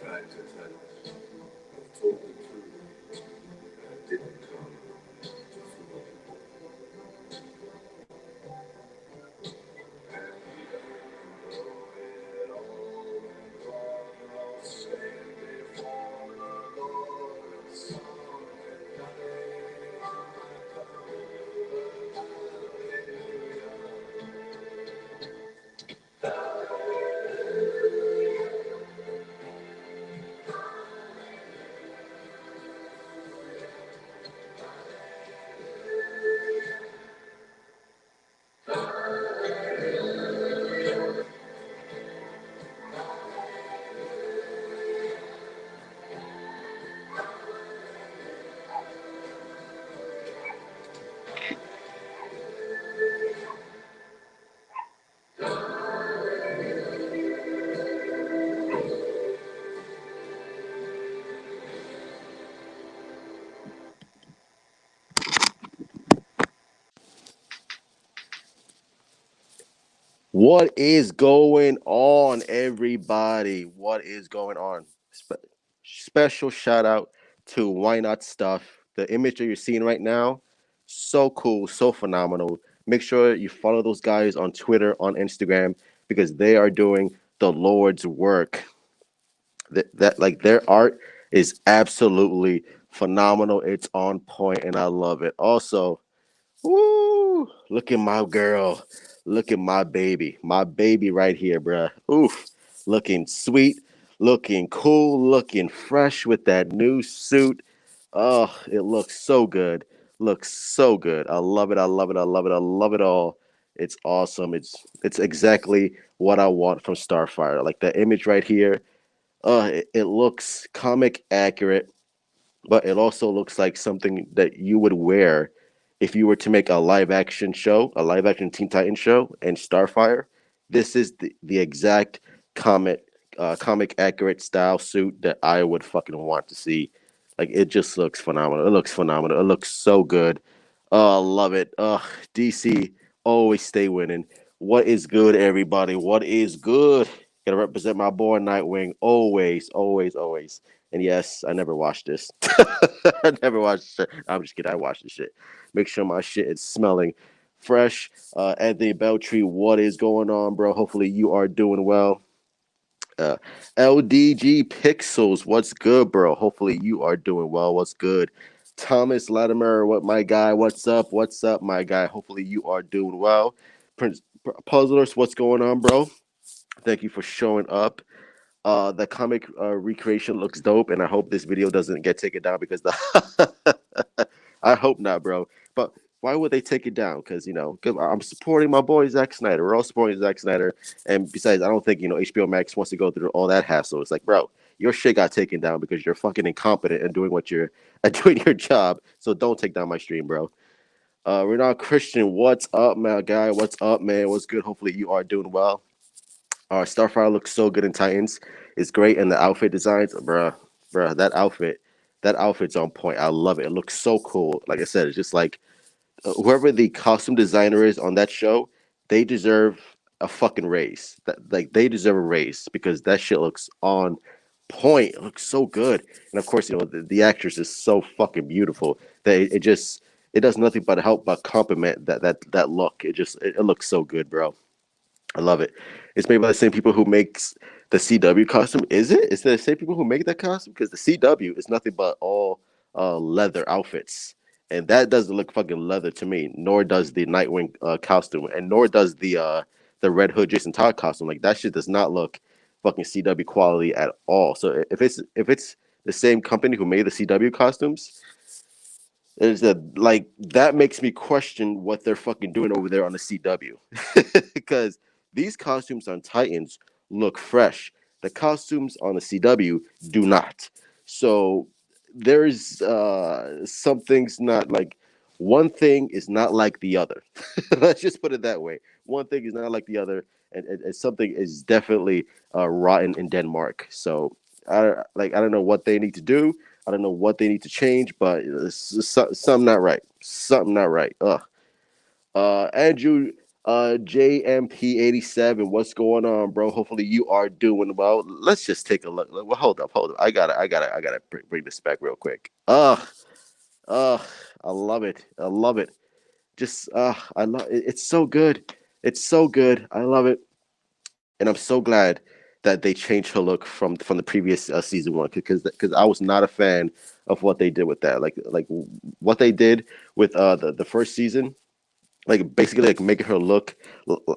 tried to touch, I've told the truth, I didn't come to fool you. And we don't know it all when all stand before the Lord of song and praise. What is going on, everybody? What is going on? Special shout out to Why Not Stuff. The image that you're seeing right now, so cool, so phenomenal. Make sure you follow those guys on Twitter, on Instagram, because they are doing the Lord's work. That like their art is absolutely phenomenal. It's on point, and I love it. Also, woo! Look at my girl. Look at my baby right here, bruh. Oof, looking sweet, looking cool, looking fresh with that new suit. Oh, it looks so good. Looks so good. I love it. I love it. I love it. I love it all. It's awesome. It's exactly what I want from Starfire. Like the image right here. It looks comic accurate, but it also looks like something that you would wear if you were to make a live action show, a live action Teen Titans show, and Starfire. This is the exact comic accurate style suit that I would fucking want to see. Like it just looks phenomenal. It looks phenomenal. It looks so good. Oh, love it. DC always stay winning. What is good, everybody? What is good? Gotta represent my boy Nightwing always, always, always. And yes, I never watched this. I never watched shit. I'm just kidding. I watched this shit. Make sure my shit is smelling fresh. Anthony Beltry, what is going on, bro? Hopefully you are doing well. Uh, LDG Pixels, what's good, bro? Hopefully you are doing well. What's good? Thomas Latimer, what my guy? What's up? What's up, my guy? Hopefully you are doing well. Prince Puzzlers, what's going on, bro? Thank you for showing up. The comic recreation looks dope, and I hope this video doesn't get taken down because the I hope not, bro. But why would they take it down? Because cause I'm supporting my boy Zack Snyder. We're all supporting Zack Snyder, and besides, I don't think HBO Max wants to go through all that hassle. It's like, bro, your shit got taken down because you're fucking incompetent and doing what you're at doing your job. So don't take down my stream, bro. Renard Christian, what's up, my guy? What's up, man? What's good? Hopefully you are doing well. Starfire looks so good in Titans. It's great, and the outfit designs, bruh, that outfit's on point. I love it. It looks so cool. Like I said, it's just like whoever the costume designer is on that show, they deserve a fucking raise. Like they deserve a raise because that shit looks on point. It looks so good, and of course, the actress is so fucking beautiful that it does nothing but help but complement that look. It looks so good, bro. I love it. It's made by the same people who makes the CW costume. Is it? Is it the same people who make that costume? Because the CW is nothing but all leather outfits, and that doesn't look fucking leather to me. Nor does the Nightwing costume, and nor does the Red Hood Jason Todd costume. Like that shit does not look fucking CW quality at all. So if it's the same company who made the CW costumes, is that like that makes me question what they're fucking doing over there on the CW because these costumes on Titans look fresh. The costumes on the CW do not. So there's some things not like one thing is not like the other. Let's just put it that way. One thing is not like the other, and something is definitely rotten in Denmark. So I don't know what they need to do. I don't know what they need to change, but something not right. Something not right. Ugh. Andrew JMP87, what's going on, bro? Hopefully you are doing well. Let's just take a look. Well, hold up. I gotta bring this back real quick. Ugh, I love it. I love it. Just, I love it. It's so good. It's so good. I love it, and I'm so glad that they changed her look from the previous season one because I was not a fan of what they did with that. Like what they did with the first season, like basically like making her look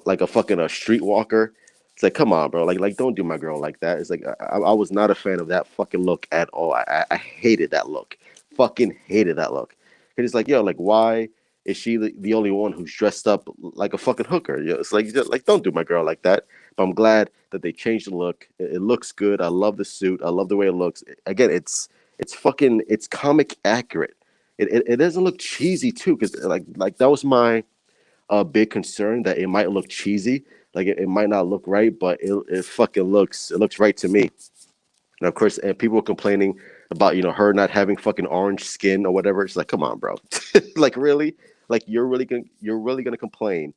like a fucking streetwalker. It's like, come on, bro. Like don't do my girl like that. It's like I was not a fan of that fucking look at all. I hated that look. Fucking hated that look. And it's like, yo, like why is she the only one who's dressed up like a fucking hooker? You know, it's like don't do my girl like that. But I'm glad that they changed the look. It looks good. I love the suit. I love the way it looks. Again, it's fucking it's comic accurate. It doesn't look cheesy too, because like that was my a big concern that it might look cheesy, like it might not look right, but it fucking looks right to me. And of course, and people were complaining about her not having fucking orange skin or whatever. It's like, come on, bro, like really, like you're really gonna complain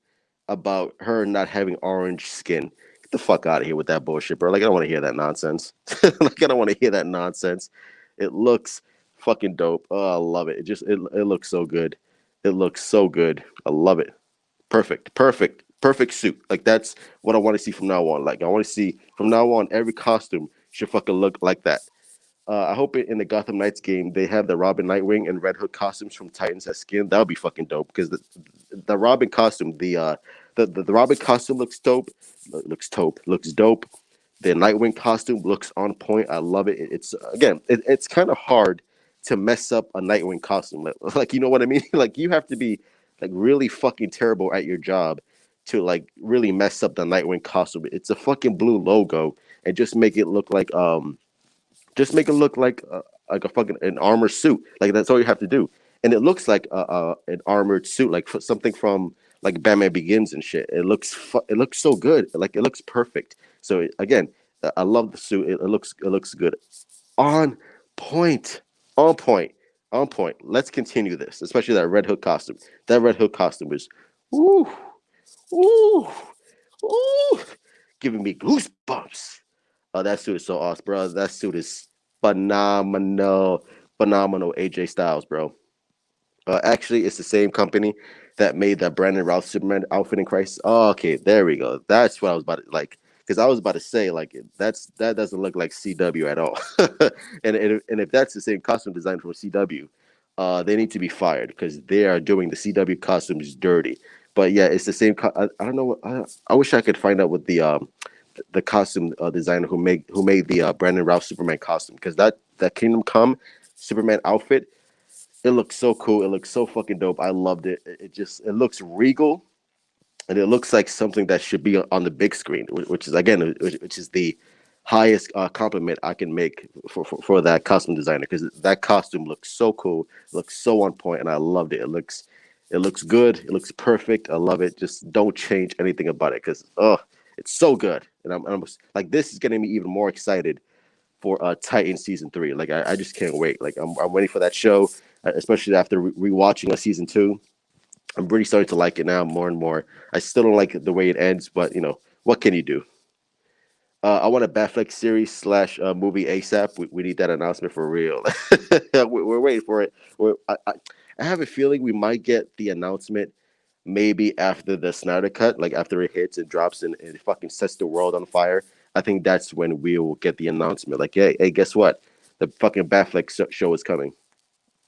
about her not having orange skin? Get the fuck out of here with that bullshit, bro. Like I don't want to hear that nonsense. Like I don't want to hear that nonsense. It looks fucking dope. Oh, I love it. It looks so good. It looks so good. I love it. Perfect suit. Like that's what I want to see from now on. Like I want to see from now on every costume should fucking look like that. I hope in the Gotham Knights game they have the Robin, Nightwing, and Red Hood costumes from Titans as skin. That would be fucking dope because the Robin costume, the Robin costume looks dope. Looks dope. The Nightwing costume looks on point. I love it. It's again, it's kind of hard to mess up a Nightwing costume. Like you know what I mean? Like you have to be like really fucking terrible at your job to like really mess up the Nightwing costume. It's a fucking blue logo and just make it look like a fucking an armor suit. Like that's all you have to do, and it looks like an armored suit, like something from like Batman Begins and shit. It looks so good. Like it looks perfect. So again, I love the suit. It looks good. On point. On point. On point. Let's continue this, especially that Red Hood costume. That Red Hood costume is, ooh, ooh, ooh, giving me goosebumps. Oh, that suit is so awesome, bro. That suit is phenomenal, phenomenal. AJ Styles, bro. Actually, it's the same company that made that Brandon Routh Superman outfit in Christ. Oh, okay, there we go. That's what I was about to like. Because I was about to say like that doesn't look like CW at all. And if that's the same costume design from CW, they need to be fired because they are doing the CW costumes dirty. But yeah, it's the same. I don't know. I wish I could find out what the costume designer who made the Brandon Routh Superman costume because that Kingdom Come Superman outfit, it looks so cool. It looks so fucking dope. I loved it. It looks regal, and it looks like something that should be on the big screen, which is again, which is the highest compliment I can make for that costume designer because that costume looks so cool, looks so on point, and I loved it. It looks good. It looks perfect. I love it. Just don't change anything about it because it's so good. And I'm like this is getting me even more excited for Titan season 3. Like I just can't wait. Like I'm waiting for that show, especially after rewatching a season 2. I'm really starting to like it now more and more. I still don't like the way it ends, but what can you do? I want a Batfleck series slash movie ASAP. We need that announcement for real. We're waiting for it. I have a feeling we might get the announcement maybe after the Snyder cut, like after it hits and drops and it fucking sets the world on fire. I think that's when we will get the announcement. Like, hey, guess what? The fucking Batfleck show is coming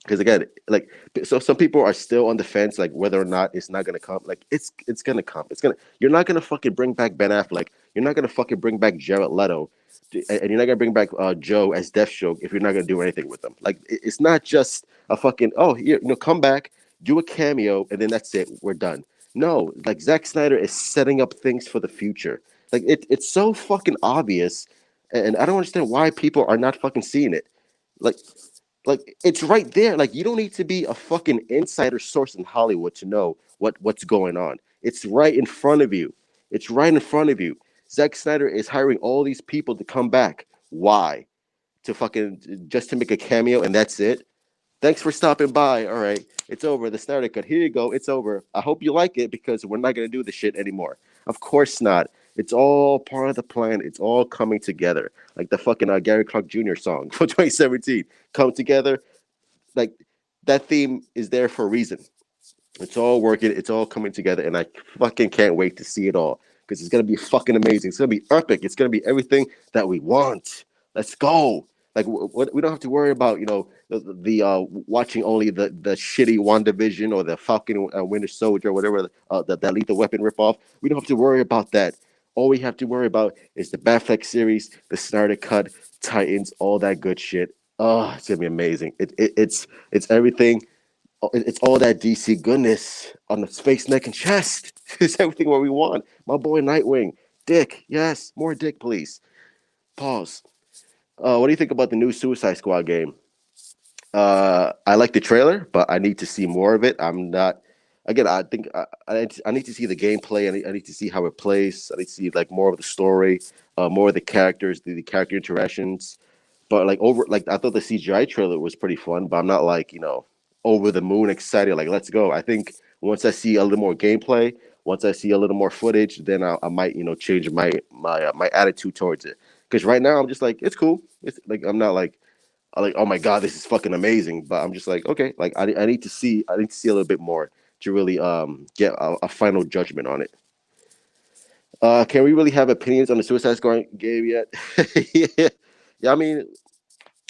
because again, like, so some people are still on the fence, like whether or not it's not gonna come. Like, it's gonna come. It's gonna. You're not gonna fucking bring back Ben Affleck. You're not gonna fucking bring back Jared Leto, and you're not gonna bring back Joe as Deathstroke if you're not gonna do anything with them. Like, it's not just a fucking come back, do a cameo, and then that's it. We're done. No, like Zack Snyder is setting up things for the future. Like it's so fucking obvious, and I don't understand why people are not fucking seeing it. Like it's right there. Like you don't need to be a fucking insider source in Hollywood to know what's going on. It's right in front of you. It's right in front of you. Zack Snyder is hiring all these people to come back. Why? To fucking just to make a cameo and that's it? Thanks for stopping by. All right, it's over. The Snyder Cut. Here you go. It's over. I hope you like it because we're not gonna do this shit anymore. Of course not. It's all part of the plan. It's all coming together, like the fucking Gary Clark Jr. song from 2017. Come together. Like that theme is there for a reason. It's all working. It's all coming together, and I fucking can't wait to see it all because it's gonna be fucking amazing. It's gonna be epic. It's gonna be everything that we want. Let's go. Like we don't have to worry about the watching only the shitty WandaVision or the Falcon Winter Soldier or whatever that Lethal Weapon ripoff. We don't have to worry about that. All we have to worry about is the Batfleck series, the Snyder Cut, Titans, all that good shit. Oh, it's gonna be amazing. It's everything. It's all that DC goodness on the face, neck, and chest. It's everything what we want. My boy Nightwing, Dick. Yes, more Dick, please. Pause. What do you think about the new Suicide Squad game? I like the trailer, but I need to see more of it. I'm not. Again, I think I need to see the gameplay. I need to see how it plays. I need to see like more of the story, more of the characters, the character interactions. But like I thought the CGI trailer was pretty fun, but I'm not like over the moon excited. Like let's go. I think once I see a little more gameplay, once I see a little more footage, then I might change my attitude towards it. Because right now I'm just like it's cool. It's like I'm not like oh my god this is fucking amazing, but I'm just like okay like I need to see a little bit more to really get a final judgment on it. Can we really have opinions on the Suicide Squad game yet? Yeah, yeah. I mean,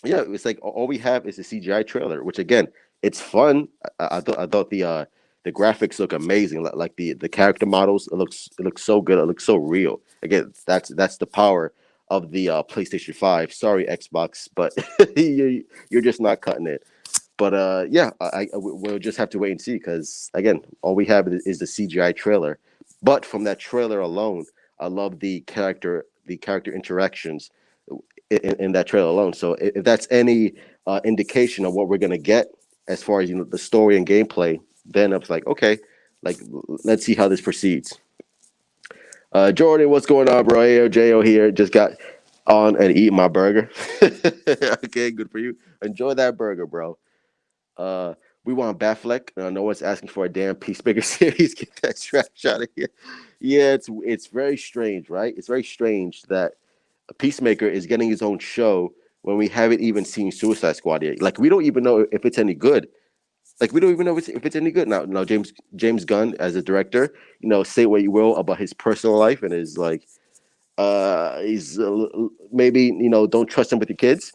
yeah, it's like all we have is a CGI trailer, which again, it's fun. I thought the graphics look amazing. Like the character models, it looks so good. It looks so real. Again, that's the power of the PlayStation 5. Sorry, Xbox, but you're just not cutting it. But yeah, we'll just have to wait and see because again, all we have is the CGI trailer. But from that trailer alone, I love the character interactions in that trailer alone. So if that's any indication of what we're gonna get as far as the story and gameplay, then I was like, okay, like let's see how this proceeds. Jordan, what's going on, bro? AOJO here. Just got on and eat my burger. Okay, good for you. Enjoy that burger, bro. Uh, we want Batfleck. No one's asking for a damn Peacemaker series. Get that trash out of here. Yeah, it's very strange, right? It's very strange that Peacemaker is getting his own show when we haven't even seen Suicide Squad yet. Like we don't even know if it's any good. Like we don't even know if it's any good now. Now James Gunn as a director, say what you will about his personal life and his like he's maybe don't trust him with your kids,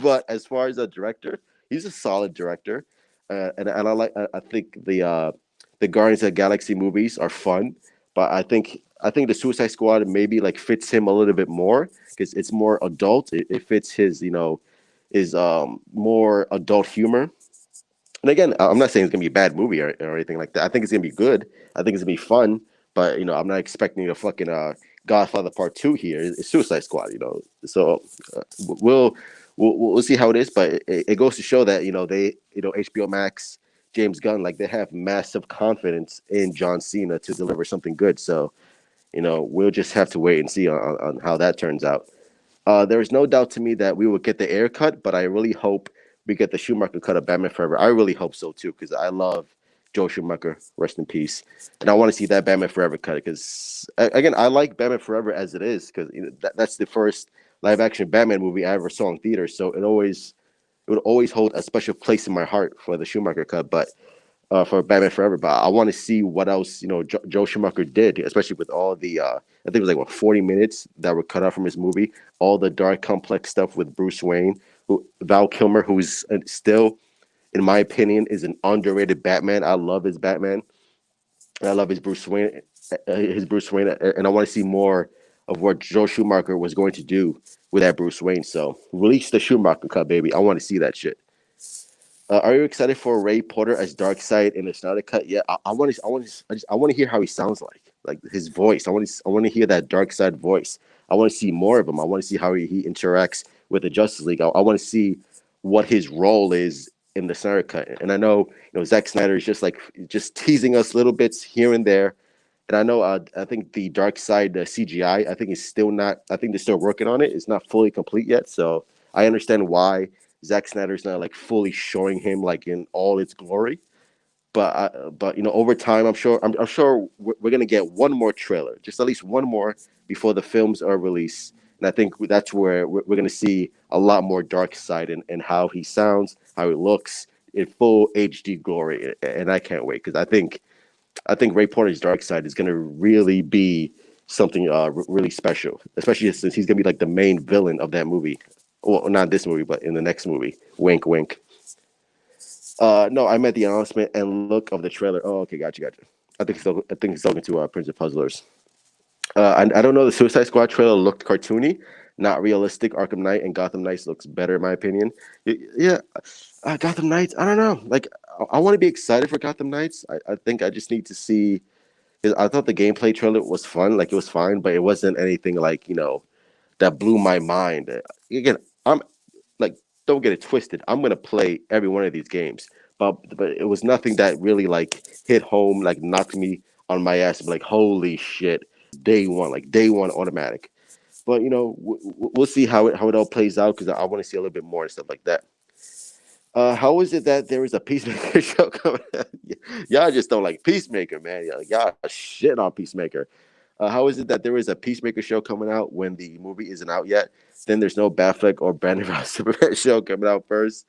but as far as a director, he's a solid director, and I think the Guardians of the Galaxy movies are fun, but I think the Suicide Squad maybe like fits him a little bit more because it's more adult. It fits his more adult humor. And again, I'm not saying it's gonna be a bad movie or anything like that. I think it's gonna be good. I think it's gonna be fun, but I'm not expecting a fucking Godfather Part Two here. It's Suicide Squad, So we'll we'll see how it is, but it goes to show that they HBO Max, James Gunn, like they have massive confidence in John Cena to deliver something good. So we'll just have to wait and see on how that turns out. There is no doubt to me that we will get the air cut, but I really hope we get the Schumacher cut of Batman Forever. I really hope so too, because I love Joe Schumacher, rest in peace, and I want to see that Batman Forever cut. Because again, I like Batman Forever as it is, because that's the first live action Batman movie I ever saw in theaters, so it would always hold a special place in my heart for the Schumacher cut. But for Batman Forever, but I want to see what else Joe Schumacher did, especially with all the I think it was like 40 minutes that were cut out from his movie, all the dark complex stuff with Bruce Wayne, who Val Kilmer, who's still, in my opinion, is an underrated Batman. I love his Batman. I love his Bruce Wayne, and I want to see more of what Joe Schumacher was going to do with that Bruce Wayne. So release the Schumacher cut, baby. I want to see that shit. Are you excited for Ray Porter as Darkseid in the Snyder Cut? Yeah, I want to hear how he sounds like his voice. I want to hear that Darkseid voice. I want to see more of him. I want to see how he interacts with the Justice League. I want to see what his role is in the Snyder Cut. And I know Zack Snyder is just teasing us little bits here and there. And I know I think the Darkseid CGI I think is still not. I think they're still working on it. It's not fully complete yet. So I understand why Zack Snyder's not like fully showing him like in all its glory. But over time, I'm sure we're gonna get one more trailer, just at least one more before the films are released, and I think that's where we're gonna see a lot more Dark Side and how he sounds, how he looks in full HD glory, and I can't wait because I think Ray Porter's Dark Side is gonna really be something really special, especially since he's gonna be like the main villain of that movie. Well, not this movie, but in the next movie. Wink, wink. No, I meant the announcement and look of the trailer. Oh, okay, gotcha. I think he's talking to Prince of Puzzlers. I don't know. The Suicide Squad trailer looked cartoony, not realistic. Arkham Knight and Gotham Knights looks better in my opinion. Yeah, Gotham Knights. I don't know. Like, I want to be excited for Gotham Knights. I think I just need to see. 'Cause I thought the gameplay trailer was fun. Like, it was fine, but it wasn't anything like that blew my mind. Again, I'm like, don't get it twisted. I'm gonna play every one of these games, but it was nothing that really like hit home, like knocked me on my ass. Like, holy shit, day one, like day one automatic. But we'll see how it all plays out because I want to see a little bit more and stuff like that. How is it that there is a Peacemaker show coming? Y'all just don't like Peacemaker, man. Y'all shit on Peacemaker. How is it that there is a Peacemaker show coming out when the movie isn't out yet? Then there's no Batfleck or Brandon Routh Superman show coming out first.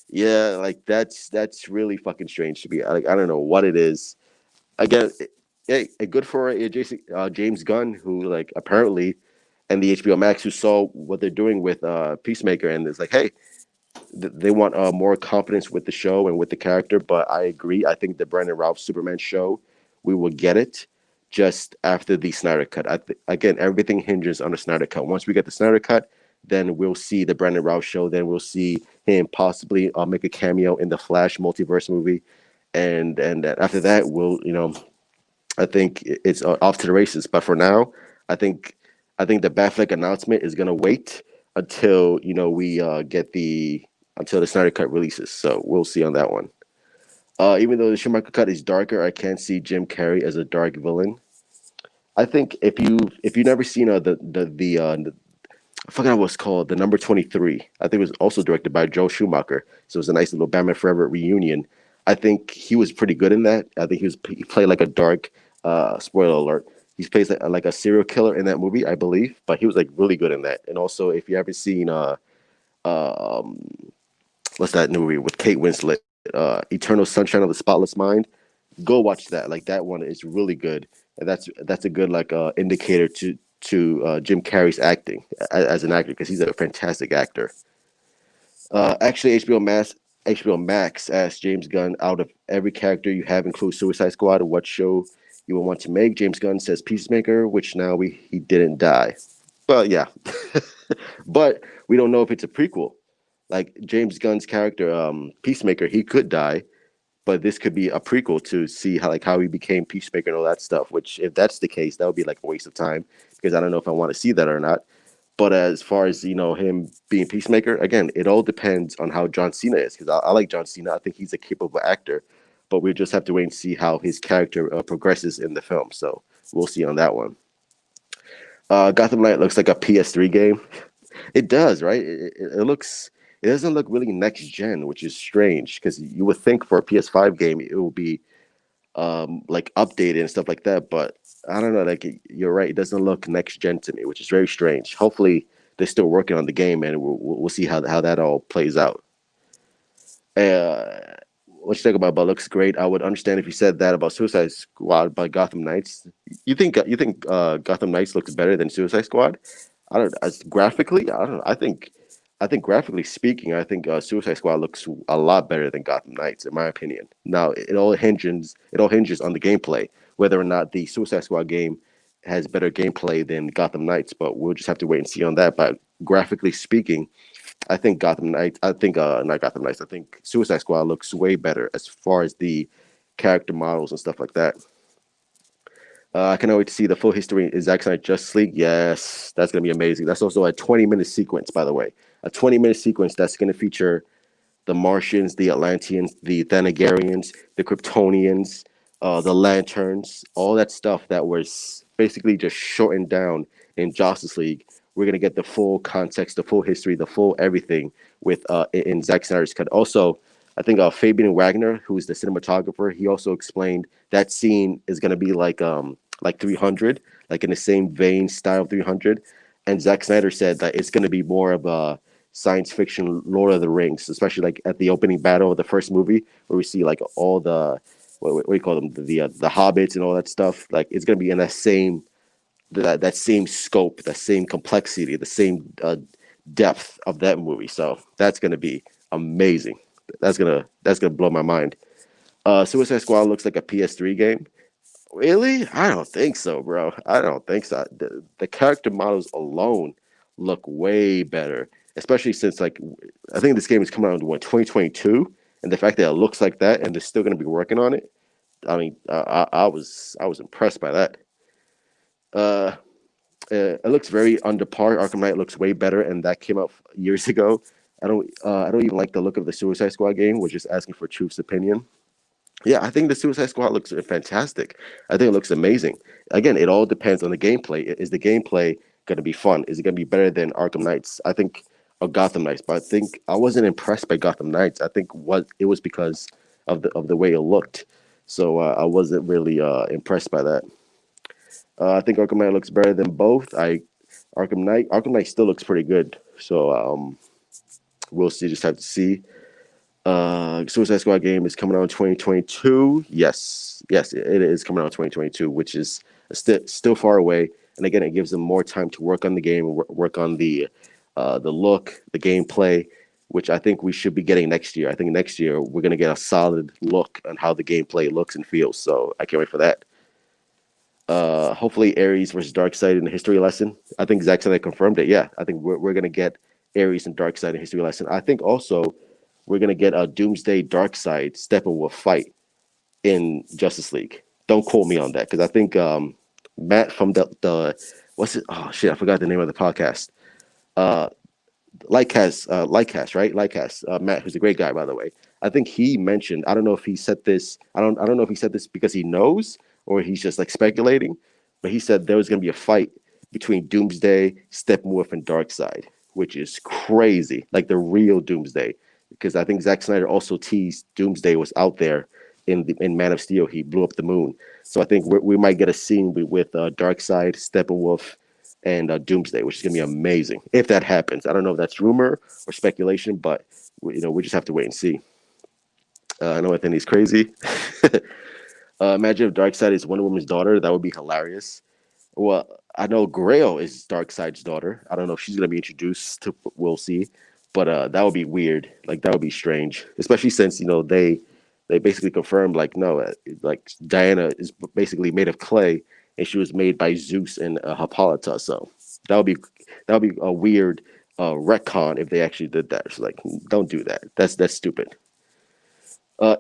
Yeah, like that's really fucking strange to me. Like, I don't know what it is. Again, hey, good for James Gunn, who like apparently, and the HBO Max, who saw what they're doing with Peacemaker, and it's like, hey, they want more confidence with the show and with the character. But I agree. I think the Brandon Routh Superman show, we will get it just after the Snyder cut. Again, everything hinges on the Snyder cut. Once we get the Snyder cut, then we'll see the Brandon Routh show. Then we'll see him possibly make a cameo in the Flash multiverse movie, and after that, I think it's off to the races. But for now, I think I think the Batfleck announcement is gonna wait until we get the until the Snyder cut releases. So we'll see on that one. Even though the Schumacher cut is darker, I can't see Jim Carrey as a dark villain. I think if you never seen the I forgot what it's called, the number 23. I think it was also directed by Joe Schumacher. So it was a nice little Batman Forever reunion. I think he was pretty good in that. I think he played like a dark. Spoiler alert. He plays like a serial killer in that movie, I believe. But he was like really good in that. And also, if you haven't seen um what's that movie with Kate Winslet, Eternal Sunshine of the Spotless Mind, go watch that. Like, that one is really good, and that's a good like indicator to Jim Carrey's acting as an actor because he's a fantastic actor. Actually, HBO Max asked James Gunn, out of every character you have include Suicide Squad, what show you would want to make. James Gunn says Peacemaker, which now he didn't die. Well, yeah, but we don't know if it's a prequel. Like, James Gunn's character, Peacemaker, he could die, but this could be a prequel to see how he became Peacemaker and all that stuff. Which, if that's the case, that would be like a waste of time because I don't know if I want to see that or not. But as far as him being Peacemaker, again, it all depends on how John Cena is because I like John Cena. I think he's a capable actor, but we just have to wait and see how his character progresses in the film. So we'll see on that one. Gotham Knight looks like a PS3 game. It does, right? It looks. It doesn't look really next gen, which is strange because you would think for a PS5 game it will be like updated and stuff like that. But I don't know. Like, you're right, it doesn't look next gen to me, which is very strange. Hopefully, they're still working on the game, and we'll see how that all plays out. What you think about looks great. I would understand if you said that about Suicide Squad by Gotham Knights. You think Gotham Knights looks better than Suicide Squad? I don't as graphically. I don't know. I think graphically speaking, I think Suicide Squad looks a lot better than Gotham Knights, in my opinion. Now, it all hinges on the gameplay, whether or not the Suicide Squad game has better gameplay than Gotham Knights. But we'll just have to wait and see on that. But graphically speaking, I think Gotham Knights. I think not Gotham Knights. I think Suicide Squad looks way better as far as the character models and stuff like that. I cannot wait to see the full history in Zack Snyder Justice League. Yes, that's gonna be amazing. That's also a 20-minute sequence, by the way. A 20-minute sequence that's gonna feature the Martians, the Atlanteans, the Thanagarians, the Kryptonians, the Lanterns, all that stuff that was basically just shortened down in Justice League. we're gonna get the full context, the full history, the full everything with in Zack Snyder's cut. Also, I think Fabian Wagner, who is the cinematographer, he also explained that scene is gonna be like 300, like in the same vein style of 300. And Zack Snyder said that it's gonna be more of a science fiction Lord of the Rings, especially like at the opening battle of the first movie, where we see like all the what do you call them, the hobbits and all that stuff. Like it's gonna be in that same scope, that same complexity, the same depth of that movie. So that's gonna be amazing. That's gonna blow my mind. Suicide Squad looks like a PS3 game. Really? I don't think so, bro. I don't think so. The character models alone look way better, especially since like I think this game is coming out in what 2022, and the fact that it looks like that and they're still gonna be working on it. I mean, I was impressed by that. Uh, it looks very under par. Arkham Knight looks way better, and that came out years ago. I don't even like the look of the Suicide Squad game. We're just asking for Truth's opinion. Yeah, I think the Suicide Squad looks fantastic. I think it looks amazing. Again, it all depends on the gameplay. Is the gameplay going to be fun? Is it going to be better than Arkham Knights? I think, or Gotham Knights. But I think I wasn't impressed by Gotham Knights. I think what it was because of the way it looked. So I wasn't really impressed by that. I think Arkham Knight looks better than both. Arkham Knight still looks pretty good. So we'll see. Just have to see. Suicide Squad game is coming out in 2022. Yes, it is coming out in 2022, which is still far away. And again, it gives them more time to work on the game, work on the look, the gameplay, which I think we should be getting next year. I think next year we're gonna get a solid look on how the gameplay looks and feels. So I can't wait for that. Hopefully Ares versus Darkseid in the history lesson. I think Zack Snyder confirmed it. Yeah, I think we're gonna get Ares and Darkseid in history lesson. I think also we're gonna get a Doomsday Darkseid Steppenwolf fight in Justice League. Don't quote me on that because I think Matt from the what's it? Oh shit, I forgot the name of the podcast. Uh, Lightcast, right? Lightcast. Matt, who's a great guy, by the way. I think he mentioned. I don't know if he said this. I don't know if he said this because he knows or he's just like speculating. But he said there was going to be a fight between Doomsday, Steppenwolf, and Darkseid, which is crazy. Like the real Doomsday, because I think Zack Snyder also teased Doomsday was out there in Man of Steel. He blew up the moon. So I think we might get a scene with Darkseid, Steppenwolf, and Doomsday, which is going to be amazing if that happens. I don't know if that's rumor or speculation, but we just have to wait and see. I know Anthony's crazy. Imagine if Darkseid is Wonder Woman's daughter. That would be hilarious. Well, I know Grail is Darkseid's daughter. I don't know if she's going to be introduced to. We'll see, but that would be weird. Like that would be strange, especially since they basically confirmed like no, like Diana is basically made of clay and she was made by Zeus and Hippolyta. So that would be that would be a weird retcon if they actually did that. It's like don't do that. That's stupid.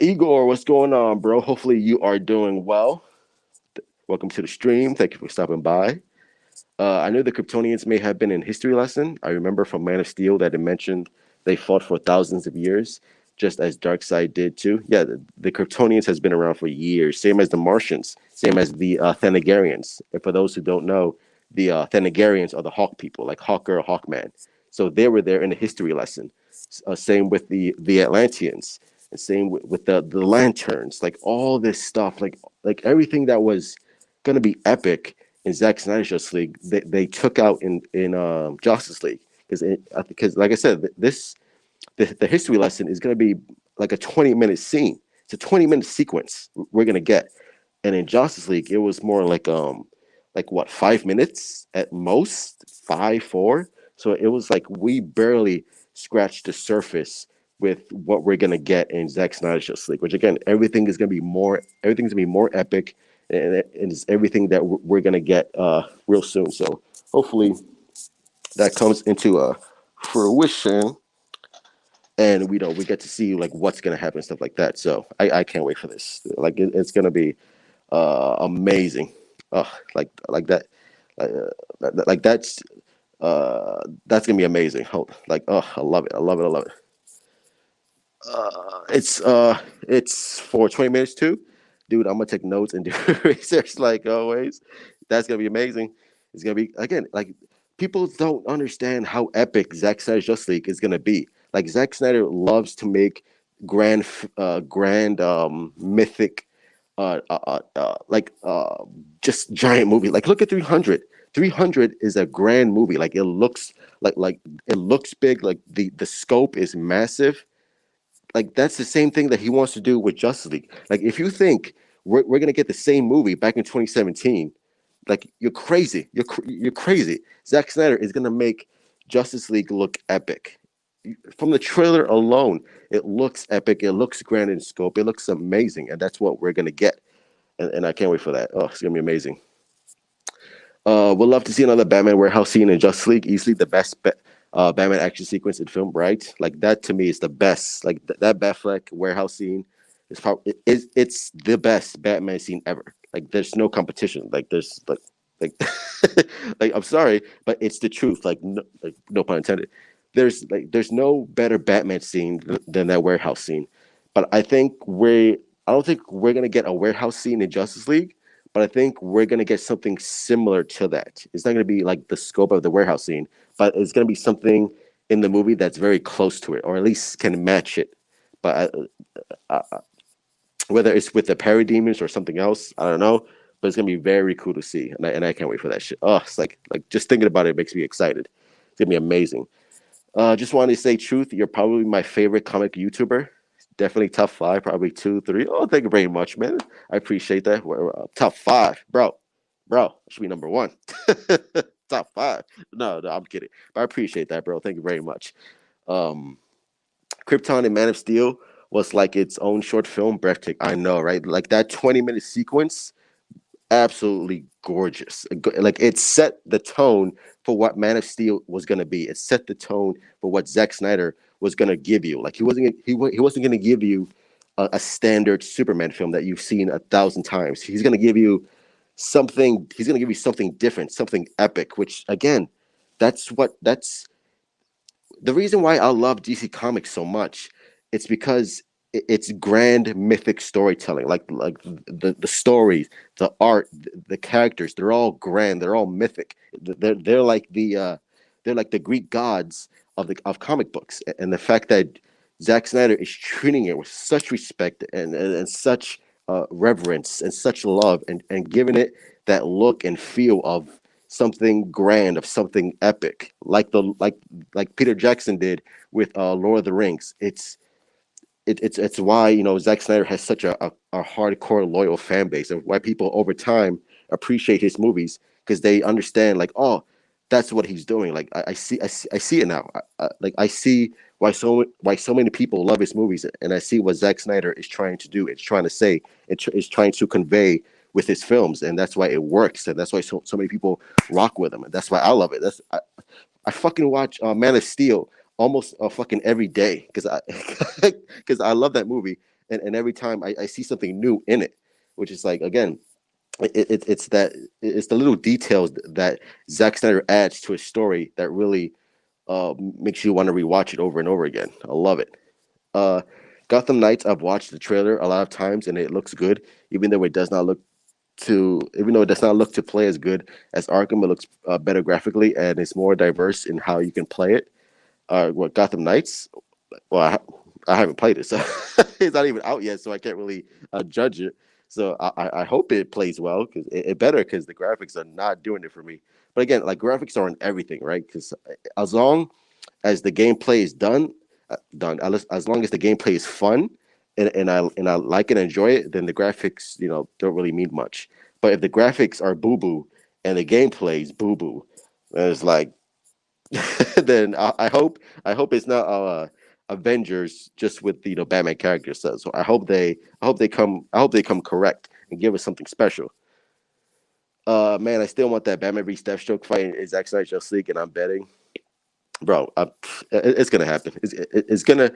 Igor, what's going on, bro? Hopefully you are doing well. Welcome to the stream. Thank you for stopping by. I knew the Kryptonians may have been in history lesson. I remember from Man of Steel that it mentioned they fought for thousands of years, just as Darkseid did too. Yeah, the Kryptonians has been around for years, same as the Martians, same as the Thanagarians. And for those who don't know, the Thanagarians are the Hawk people, like Hawker or Hawkman. So they were there in the history lesson. Same with the Atlanteans, and same with the Lanterns. Like all this stuff, like everything that was gonna be epic in Zack Snyder's Justice League, they took out in Justice League because like I said, the history lesson is going to be like a 20-minute scene. It's a 20-minute sequence we're going to get, and in Justice League it was more like what 5 minutes at most, 5 4. So it was like we barely scratched the surface with what we're gonna get in Zack Snyder's Justice League, which again, everything's gonna be more epic, and it's everything that we're gonna get real soon. So hopefully that comes into fruition, and we get to see like what's gonna happen and stuff like that. So I can't wait for this. Like it's gonna be amazing. Like that, like, that's gonna be amazing. Like I love it. I love it. I love it. It's for 20 minutes too, dude. I'm gonna take notes and do research like always. That's gonna be amazing. It's gonna be again like people don't understand how epic Zack Snyder's Justice League is gonna be. Like Zack Snyder loves to make grand, mythic, like just giant movie. Like look at 300. 300 is a grand movie. Like like it looks big. Like the scope is massive. Like that's the same thing that he wants to do with Justice League. Like if you think we're gonna get the same movie back in 2017, like you're crazy. You're crazy. Zack Snyder is gonna make Justice League look epic. From the trailer alone, it looks epic. It looks grand in scope. It looks amazing, and that's what we're gonna get. And I can't wait for that. Oh, it's gonna be amazing. Would love to see another Batman warehouse scene in Justice League. Easily the best Batman action sequence in film, right? Like that to me is the best. Like that Batfleck warehouse scene is probably it's the best Batman scene ever. Like there's no competition. Like like I'm sorry, but it's the truth. Like no pun intended. There's no better Batman scene than that warehouse scene. But I don't think we're gonna get a warehouse scene in Justice League, but I think we're gonna get something similar to that. It's not gonna be like the scope of the warehouse scene, but it's gonna be something in the movie that's very close to it, or at least can match it. But whether it's with the parademons or something else, I don't know. But it's gonna be very cool to see, and I can't wait for that shit. Oh, it's like just thinking about it makes me excited. It's gonna be amazing. Just wanted to say, truth, you're probably my favorite comic YouTuber. Definitely top five, probably two, three. Oh, thank you very much, man. I appreciate that. Top five, bro. Bro, I should be number one. Top five. No, I'm kidding. But I appreciate that, bro. Thank you very much. Um, Krypton and Man of Steel was like its own short film, breathtaking. I know, right? Like that 20-minute sequence, absolutely gorgeous. Like it set the tone for what Man of Steel was gonna be. It set the tone for what Zack Snyder was gonna give you. Like he wasn't gonna give you a standard Superman film that you've seen 1,000 times. He's gonna give you something. He's gonna give you something different, something epic. Which again, that's the reason why I love DC Comics so much. It's because it's grand mythic storytelling. Like the stories, the art, the characters. They're all grand. They're all mythic. They're like the Greek gods of comic books. And the fact that Zack Snyder is treating it with such respect and such reverence and such love and giving it that look and feel of something grand, of something epic, like Peter Jackson did with Lord of the Rings. It's why Zack Snyder has such a hardcore loyal fan base, and why people over time appreciate his movies because they understand like, oh, that's what he's doing. Like I see it now. Like I see why so many people love his movies, and I see what Zack Snyder is trying to do. It's trying to say. It's trying to convey with his films, and that's why it works, and that's why so many people rock with him, and that's why I love it. I fucking watch Man of Steel almost fucking every day because I because I love that movie, and every time I see something new in it, which is like again, it's the little details that Zack Snyder adds to a story that really makes you want to rewatch it over and over again. I love it. Uh, Gotham Knights, I've watched the trailer a lot of times and it looks good, even though it does not look to play as good as Arkham. It looks better graphically and it's more diverse in how you can play it. What Gotham Knights? Well, I haven't played it, so it's not even out yet, so I can't really judge it. So I hope it plays well because it better because the graphics are not doing it for me. But again, like graphics aren't everything, right? Because as long as the gameplay is done. As long as the gameplay is fun and I like and enjoy it, then the graphics don't really mean much. But if the graphics are boo boo and the gameplay is boo boo, then it's like then I hope it's not Avengers just with Batman characters. So I hope they come correct and give us something special. Man, I still want that Batman v Deathstroke fight in Zack Snyder's Justice League, and I'm betting bro, it's gonna happen. It's gonna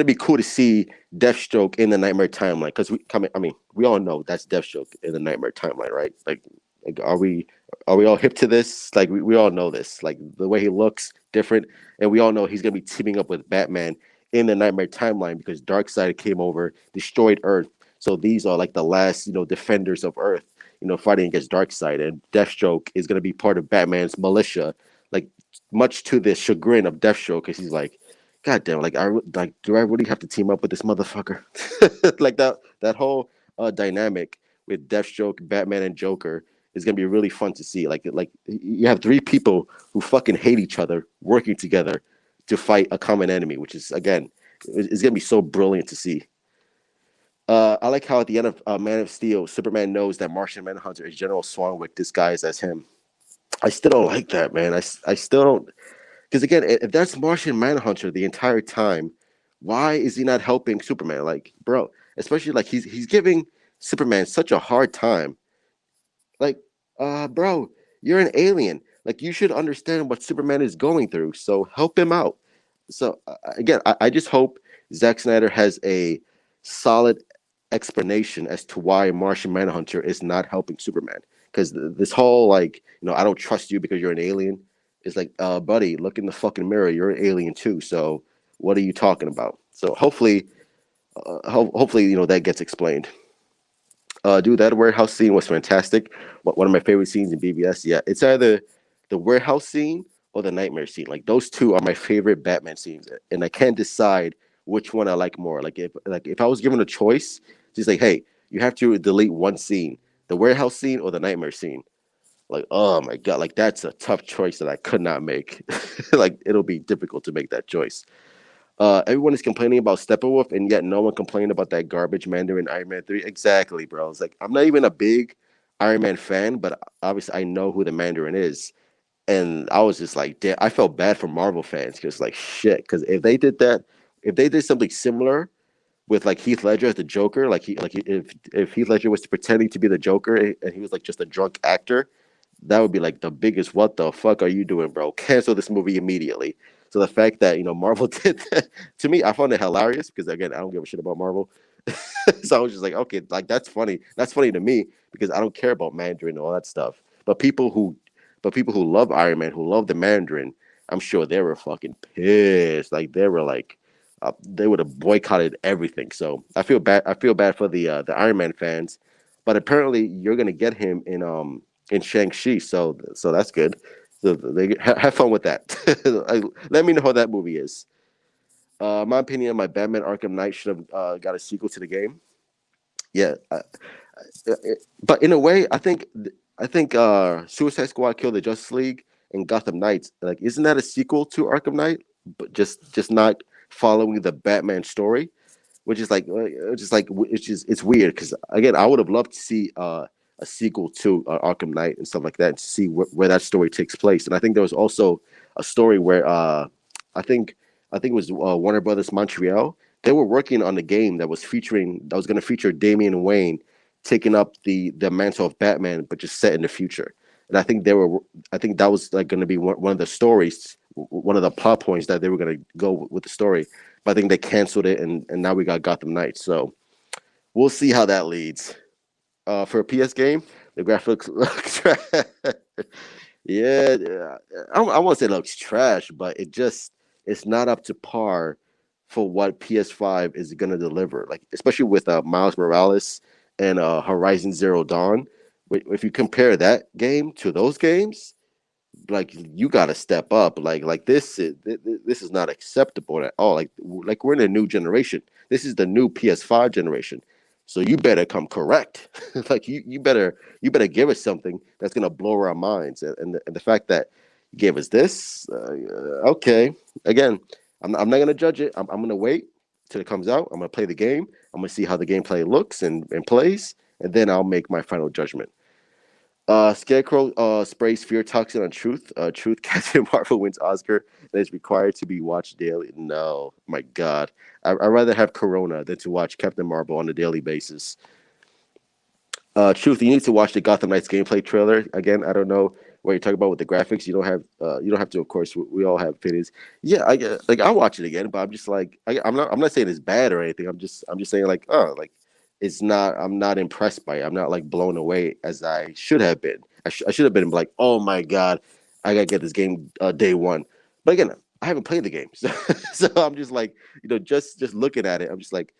be cool to see Deathstroke in the Nightmare timeline because I mean, we all know that's Deathstroke in the Nightmare timeline, right? Like are we all hip to this? Like we all know this. Like the way he looks different, and we all know he's gonna be teaming up with Batman in the Nightmare timeline because Darkseid came over, destroyed Earth. So these are like the last, defenders of Earth, fighting against Darkseid, and Deathstroke is gonna be part of Batman's militia much to the chagrin of Deathstroke, because he's like, God damn, like, do I really have to team up with this motherfucker? Like that whole dynamic with Deathstroke, Batman, and Joker is gonna be really fun to see. Like you have three people who fucking hate each other working together to fight a common enemy, which is again, it's gonna be so brilliant to see. I like how at the end of Man of Steel, Superman knows that Martian Manhunter is General Swanwick disguised as him. I still don't like that, man. I still don't, because again, if that's Martian Manhunter the entire time, why is he not helping Superman? Like, bro, especially like he's giving Superman such a hard time. Like, bro, you're an alien. Like, you should understand what Superman is going through. So help him out. So again, I just hope Zack Snyder has a solid explanation as to why Martian Manhunter is not helping Superman. Because this whole like, I don't trust you because you're an alien. It's like, buddy, look in the fucking mirror. You're an alien too. So what are you talking about? So hopefully, hopefully, that gets explained. Dude, that warehouse scene was fantastic. One of my favorite scenes in BBS. Yeah, it's either the warehouse scene or the nightmare scene. Like those two are my favorite Batman scenes, and I can't decide which one I like more. Like if I was given a choice, just like, hey, you have to delete one scene: the warehouse scene or the nightmare scene. Like, oh my god, like that's a tough choice that I could not make. Like it'll be difficult to make that choice. Everyone is complaining about Steppenwolf, and yet no one complained about that garbage Mandarin Iron Man 3. Exactly, bro. It's like I'm not even a big Iron Man fan, but obviously I know who the Mandarin is. And I was just like, damn, I felt bad for Marvel fans because, like, shit. Because if they did something similar with like Heath Ledger as the Joker, if Heath Ledger was pretending to be the Joker and he was like just a drunk actor, that would be like the biggest what the fuck are you doing, bro? Cancel this movie immediately. So the fact that Marvel did that, to me, I found it hilarious because again, I don't give a shit about Marvel. So I was just like, okay, like that's funny. That's funny to me because I don't care about Mandarin and all that stuff. But people who love Iron Man, who love the Mandarin, I'm sure they were fucking pissed. Like they would have boycotted everything. So I feel bad. I feel bad for the Iron Man fans, but apparently you're gonna get him in Shang-Chi, so that's good. So have fun with that. Let me know how that movie is. My opinion, my Batman Arkham Knight should have got a sequel to the game. Yeah, but in a way, I think Suicide Squad Kill the Justice League and Gotham Knights, like, isn't that a sequel to Arkham Knight, but just not following the Batman story, which is it's weird because again, I would have loved to see a sequel to Arkham Knight and stuff like that, to see where that story takes place. And I think there was also a story where I think I think it was Warner Brothers Montreal. They were working on a game that was going to feature Damian Wayne taking up the mantle of Batman, but just set in the future. And I think that was like going to be one of the stories, one of the plot points that they were going to go with the story. But I think they canceled it, and now we got Gotham Knights. So we'll see how that leads. For a PS game, the graphics look trash. Yeah, yeah. I won't say it looks trash, but it's not up to par for what PS5 is gonna deliver. Like especially with Miles Morales and Horizon Zero Dawn. If you compare that game to those games, like you got to step up. Like this is not acceptable at all. Like we're in a new generation. This is the new PS5 generation. So you better come correct. Like you better give us something that's gonna blow our minds. And the fact that you gave us this, okay. Again, I'm not gonna judge it. I'm gonna wait till it comes out. I'm gonna play the game. I'm gonna see how the gameplay looks and plays, and then I'll make my final judgment. Scarecrow sprays fear toxin on Truth. Truth Captain Marvel wins Oscar and is required to be watched daily. No, my God, I'd rather have Corona than to watch Captain Marvel on a daily basis. Truth, you need to watch the Gotham Knights gameplay trailer again. I don't know what you're talking about with the graphics. You don't have to. Of course, we all have opinions. Yeah, I'll watch it again, but I'm just like I'm not saying it's bad or anything. I'm just saying like oh like it's not. I'm not impressed by it. I'm not like blown away as I should have been. I should have been like oh my god, I gotta get this game day one. But again, I haven't played the game, so I'm just like just looking at it. I'm just like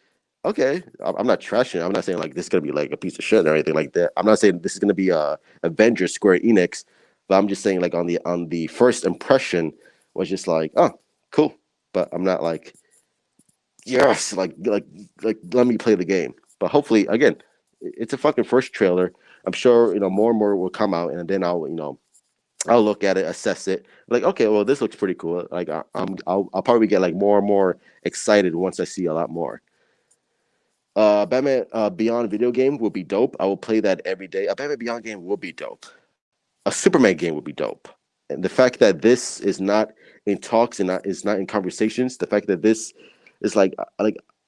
okay, I'm not trashing it. I'm not saying like this is gonna be like a piece of shit or anything like that. I'm not saying this is gonna be Avengers Square Enix. But I'm just saying, like on the first impression, was just like, oh, cool. But I'm not like, yes, like let me play the game. But hopefully, again, it's a fucking first trailer. I'm sure more and more will come out, and then I'll look at it, assess it. Like, okay, well, this looks pretty cool. Like, I'll probably get like more and more excited once I see a lot more. Batman Beyond video game will be dope. I will play that every day. A Batman Beyond game will be dope. A Superman game would be dope. And the fact that this is not in talks and not is not in conversations, the fact that this is like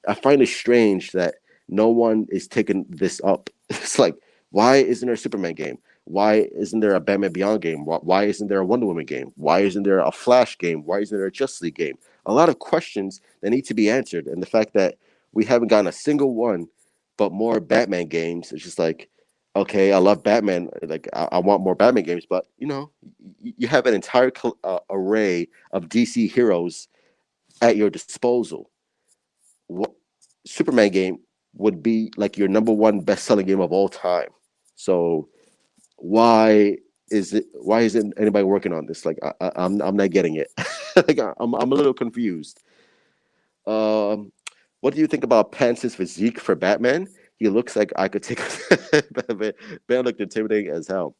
I find it strange that no one is taking this up. It's like, why isn't there a Superman game? Why isn't there a Batman Beyond game? Why isn't there a Wonder Woman game? Why isn't there a Flash game? Why isn't there a Justice League game? A lot of questions that need to be answered, and the fact that we haven't gotten a single one, but more Batman games, it's just like, okay, I love Batman. Like, I want more Batman games, but you have an entire array of DC heroes at your disposal. What Superman game would be like your number one best selling game of all time? So why why isn't anybody working on this? Like, I'm not getting it. Like, I'm a little confused. Um, what do you think about Pattinson's physique for Batman? He looks like I could take. Ben looked intimidating as hell.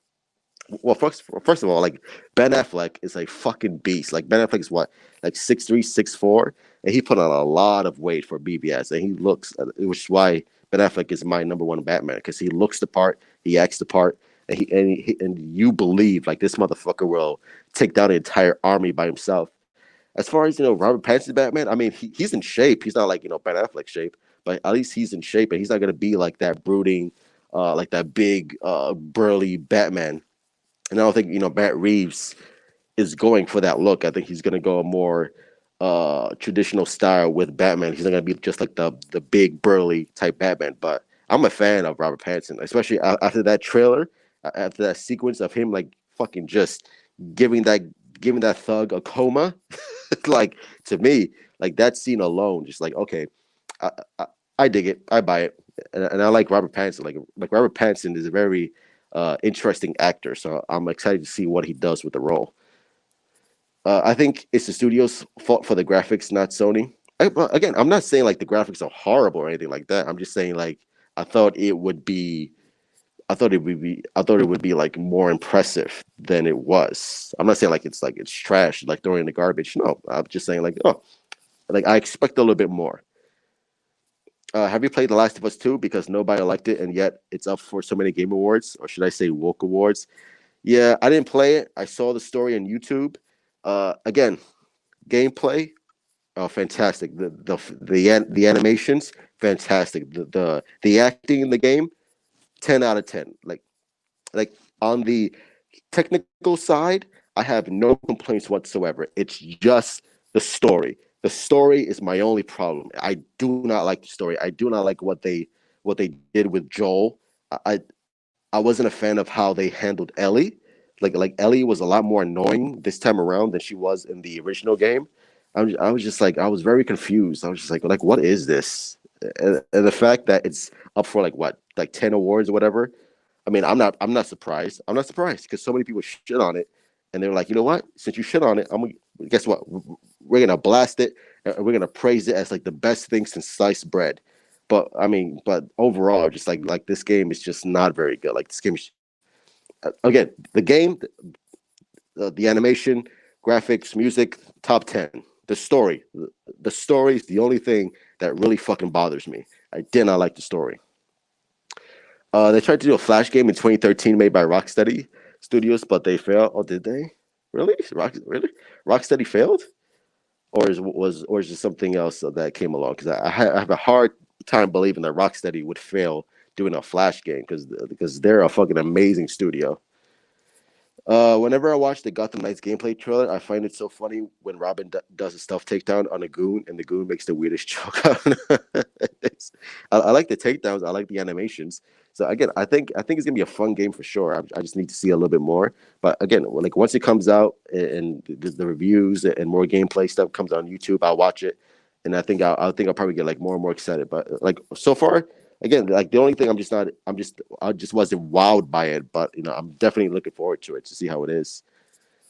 Well, first of all, like, Ben Affleck is a fucking beast. Like, Ben Affleck is what, like 6'3", 6'4", and he put on a lot of weight for BBS, and he looks, which is why Ben Affleck is my number one Batman, because he looks the part, he acts the part, and you believe like this motherfucker will take down an entire army by himself. As far as Robert Pattinson's Batman, I mean, he's in shape. He's not like Ben Affleck shape, but at least he's in shape, and he's not gonna be like that brooding, like that big, burly Batman. And I don't think Matt Reeves is going for that look. I think he's gonna go a more traditional style with Batman. He's not gonna be just like the big burly type Batman. But I'm a fan of Robert Pattinson, especially after that trailer, after that sequence of him like fucking just giving that giving that thug a coma. Like, to me, like that scene alone, just like, okay, I, I, I dig it, I buy it, and I like Robert Pattinson. Like Robert Pattinson is a very interesting actor, so I'm excited to see what he does with the role. I think it's the studio's fault for the graphics, not Sony. Again, I'm not saying like the graphics are horrible or anything like that. I'm just saying, like, I thought it would be, I thought it would be like more impressive than it was. I'm not saying like it's trash, like throwing in the garbage. No, I'm just saying like, oh, like I expect a little bit more. Have you played The Last of Us 2? Because nobody liked it, and yet it's up for so many game awards, or should I say woke awards? Yeah, I didn't play it. I saw the story on YouTube. Again, gameplay, fantastic. The animations, fantastic. The acting in the game, 10 out of 10. Like on the technical side, I have no complaints whatsoever. It's just the story. The story is my only problem. I do not like the story. I do not like what they did with Joel. I I wasn't a fan of how they handled Ellie. Like Ellie was a lot more annoying this time around than she was in the original game. I was just like, I was very confused. I was just like what is this? And the fact that it's up for like what, like 10 awards or whatever. I mean, I'm not surprised. I'm not surprised because so many people shit on it, and they're like, you know what? Since you shit on it, I'm gonna guess what? We're gonna blast it, and we're gonna praise it as like the best thing since sliced bread. But I mean, but overall, just like this game is just not very good. Like, this game is, again, the game, the animation, graphics, music, top 10. The story is the only thing that really fucking bothers me. I did not like the story. They tried to do a Flash game in 2013 made by Rocksteady Studios, but they failed. Oh, did they? Really? Really? Rocksteady failed? Or is it something else that came along? Because I have a hard time believing that Rocksteady would fail doing a Flash game because they're a fucking amazing studio. Whenever I watch the Gotham Knights gameplay trailer, I find it so funny when Robin does a stealth takedown on a goon, and the goon makes the weirdest choke. I like the takedowns. I like the animations. So again, I think it's gonna be a fun game for sure. I just need to see a little bit more. But again, like once it comes out and the reviews and more gameplay stuff comes on YouTube, I'll watch it, and I think I'll probably get like more and more excited. But like so far, again, like the only thing I'm just not, I just wasn't wowed by it, but I'm definitely looking forward to it to see how it is.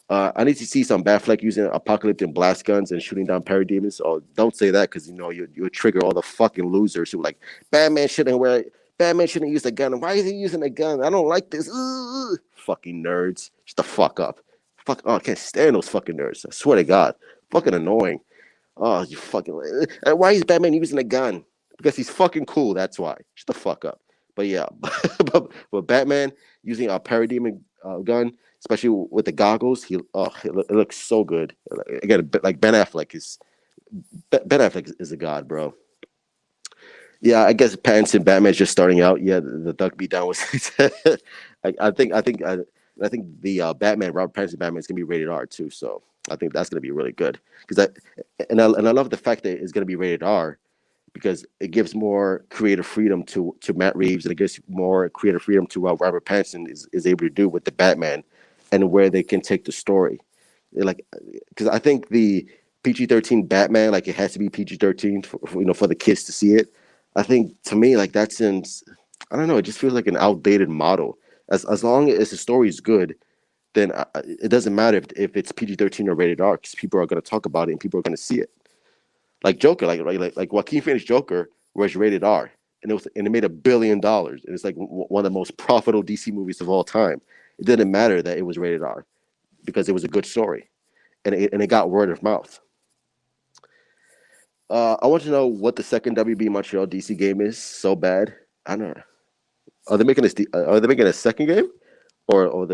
I need to see some Batfleck using apocalyptic blast guns and shooting down parademons. Oh, don't say that because you would trigger all the fucking losers who like Batman shouldn't wear. Batman shouldn't use a gun. Why is he using a gun? I don't like this. Ugh. Fucking nerds, shut the fuck up. Fuck. Oh, I can't stand those fucking nerds. I swear to God, fucking annoying. Oh, you fucking. Why is Batman using a gun? Because he's fucking cool. That's why. Shut the fuck up. But yeah, but Batman using a parademon gun, especially with the goggles, it looks so good. Again, like Ben Affleck is a god, bro. Yeah, I guess Pattinson Batman's just starting out. Yeah, the Duck Beatdown was. I think the Batman Robert Pattinson Batman is gonna be rated R too. So I think that's gonna be really good because I love the fact that it's gonna be rated R because it gives more creative freedom to Matt Reeves and it gives more creative freedom to what Robert Pattinson is able to do with the Batman and where they can take the story. Like, because I think the PG-13 Batman, like it has to be PG-13 for the kids to see it. I think to me, like that's in, I don't know, it just feels like an outdated model. As long as the story is good, then it doesn't matter if it's PG-13 or rated R because people are going to talk about it and people are going to see it. Like Joker, like Joaquin Phoenix Joker was rated R, and it made $1 billion, and it's like one of the most profitable DC movies of all time. It didn't matter that it was rated R because it was a good story, and it got word of mouth. I want to know what the second WB Montreal DC game is so bad. I don't know. Are they making a second game, or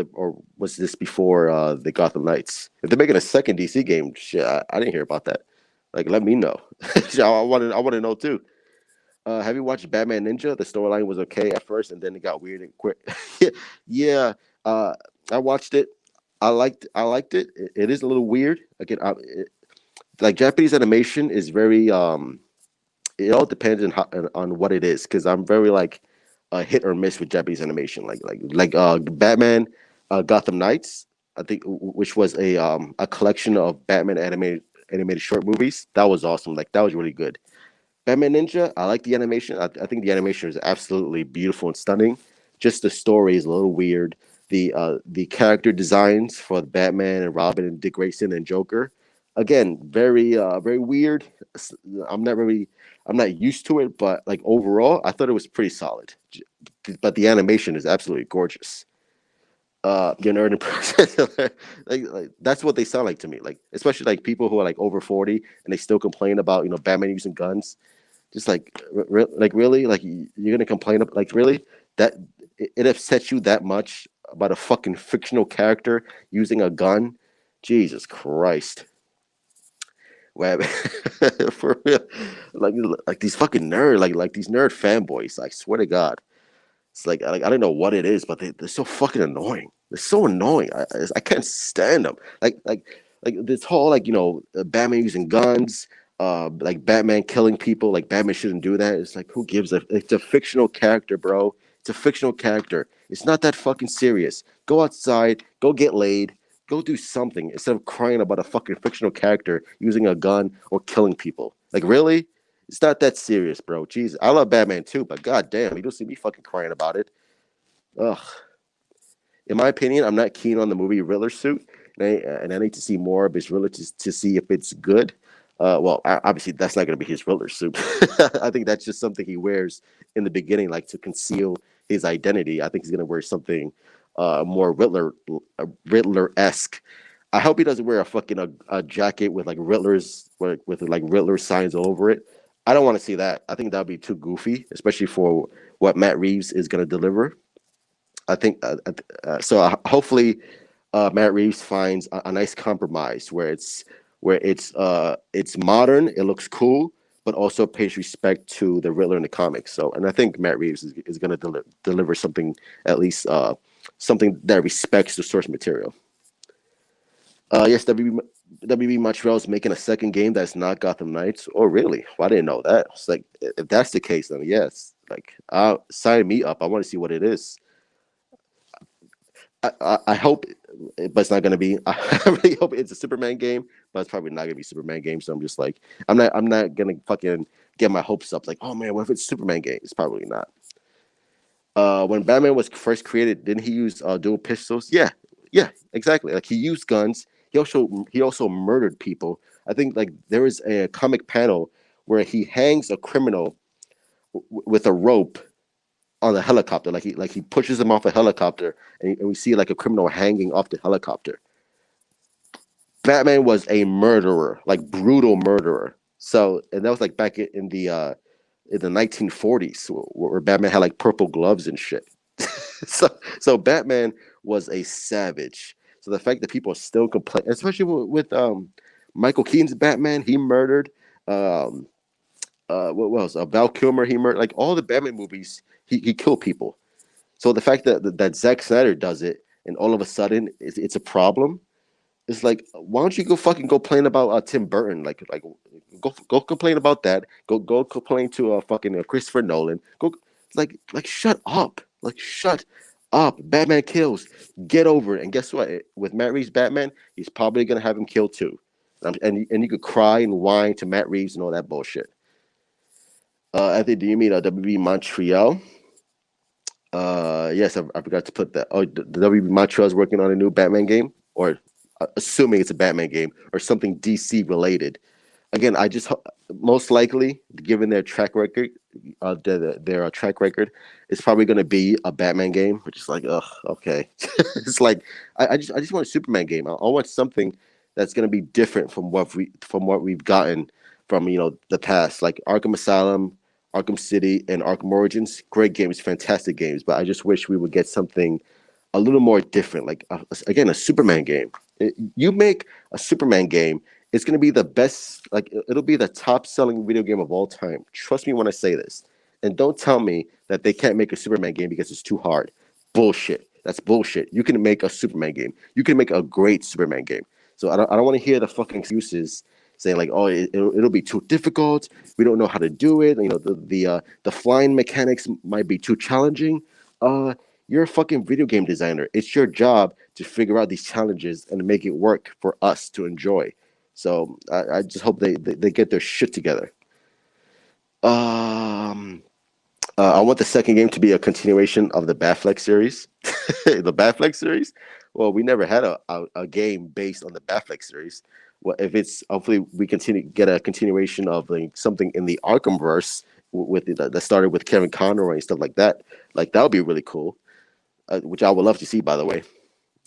was this before the Gotham Knights? If they're making a second DC game, shit, I didn't hear about that. Like, let me know. I want to know too. Have you watched Batman Ninja? The storyline was okay at first, and then it got weird and quick. Yeah, uh, I watched it. I liked it. It is a little weird. Again, like Japanese animation is very it all depends on what it is because I'm very like hit or miss with Japanese animation. Like Batman, Gotham Knights, I think, which was a collection of Batman animated short movies. That was awesome. Like that was really good. Batman Ninja, I like the animation. I think the animation is absolutely beautiful and stunning. Just the story is a little weird. The character designs for Batman and Robin and Dick Grayson and Joker, again, very weird. I'm not really I'm not used to it, but like overall, I thought it was pretty solid. But the animation is absolutely gorgeous. You're an person. Like that's what they sound like to me. Like especially like people who are like over 40 and they still complain about Batman using guns just like really, like you're gonna complain like really that it upsets you that much about a fucking fictional character using a gun? Jesus Christ! Wow, for real, like like these fucking nerd, like these nerd fanboys. I swear to God, it's like I don't know what it is, but they're so fucking annoying. They're so annoying. I can't stand them. Like this whole Batman using guns, like Batman killing people. Like Batman shouldn't do that. It's like who gives a? It's a fictional character, bro. It's a fictional character. It's not that fucking serious. Go outside. Go get laid. Go do something instead of crying about a fucking fictional character using a gun or killing people. Like really? It's not that serious, bro. Jeez, I love Batman too, but goddamn, you don't see me fucking crying about it. Ugh. In my opinion, I'm not keen on the movie Riddler suit, and I need to see more of his Riddler to see if it's good. Well, obviously that's not going to be his Riddler suit. I think that's just something he wears in the beginning, like to conceal his identity. I think he's going to wear something more Riddler esque. I hope he doesn't wear a jacket with like with like Riddler signs all over it. I don't want to see that. I think that'd be too goofy, especially for what Matt Reeves is going to deliver. I think hopefully Matt Reeves finds a nice compromise where it's modern, it looks cool, but also pays respect to the Riddler in the comics. So, and I think Matt Reeves is going to deliver something at least something that respects the source material. Yes, WB Montreal is making a second game that's not Gotham Knights. Oh, really? Well, I didn't know that. It's like if that's the case, then yes, like sign me up. I want to see what it is. I hope, but it's not going to be. I really hope it's a Superman game, but it's probably not going to be a Superman game. So I'm just like, I'm not going to fucking get my hopes up. Like, oh man, what if it's a Superman game? It's probably not. When Batman was first created, didn't he use dual pistols? Yeah, yeah, exactly. Like he used guns. He also murdered people. I think like there is a comic panel where he hangs a criminal with a rope on the helicopter. Like he pushes him off a helicopter, and we see like a criminal hanging off the helicopter. Batman was a murderer, like brutal murderer. So, and that was like back in the 1940s, where Batman had like purple gloves and shit. So Batman was a savage. So the fact that people are still complaining, especially with Michael Keaton's Batman, he murdered. Um, what else? Val Kilmer, he murdered. Like all the Batman movies, he killed people. So the fact that Zack Snyder does it, and all of a sudden it's a problem. It's like, why don't you go fucking complain about Tim Burton? Like go complain about that. Go complain to fucking Christopher Nolan. Go like shut up. Like shut up. Batman kills. Get over it. And guess what? With Matt Reeves' Batman, he's probably gonna have him kill too. And you could cry and whine to Matt Reeves and all that bullshit. I think, do you mean WB Montreal? Yes, I forgot to put that. Oh, the WB Montreal is working on a new Batman game, or assuming it's a Batman game or something DC related. Again, most likely, given their track record, their track record, it's probably going to be a Batman game, which is like, ugh, okay. It's like I just want a Superman game. I want something that's going to be different from what we've gotten from the past, like Arkham Asylum, Arkham City, and Arkham Origins. Great games, fantastic games, but I just wish we would get something a little more different. Like again, a Superman game. You make a Superman game, it's going to be the best. Like it'll be the top selling video game of all time. Trust me when I say this. And don't tell me that they can't make a Superman game because it's too hard. Bullshit. That's bullshit. You can make a Superman game. You can make a great Superman game. So I don't want to hear the fucking excuses saying like, oh, it'll be too difficult. We don't know how to do it. The flying mechanics might be too challenging. Uh, you're a fucking video game designer. It's your job to figure out these challenges and make it work for us to enjoy. So I just hope they get their shit together. Um, I want the second game to be a continuation of the Batfleck series. The Batfleck series. Well, we never had a game based on the Batfleck series. Well, if it's hopefully we continue get a continuation of like something in the Arkhamverse that started with Kevin Conroy and stuff like that. Like that would be really cool. Which I would love to see, by the way.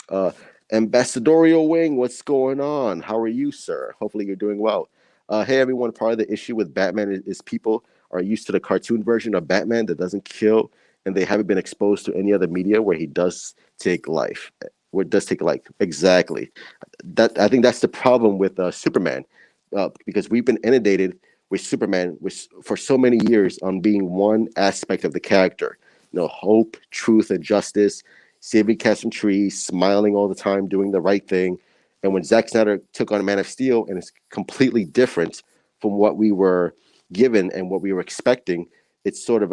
Uh, Ambassadorial Wing, what's going on? How are you, sir? Hopefully you're doing well. Hey, everyone. Part of the issue with Batman is people are used to the cartoon version of Batman that doesn't kill, and they haven't been exposed to any other media where he does take life. Where it does take life. Exactly. That I think that's the problem with Superman, because we've been inundated with Superman for so many years on being one aspect of the character. Hope, truth, and justice, saving cats from trees, smiling all the time, doing the right thing. And when Zack Snyder took on Man of Steel, and it's completely different from what we were given and what we were expecting, it's sort of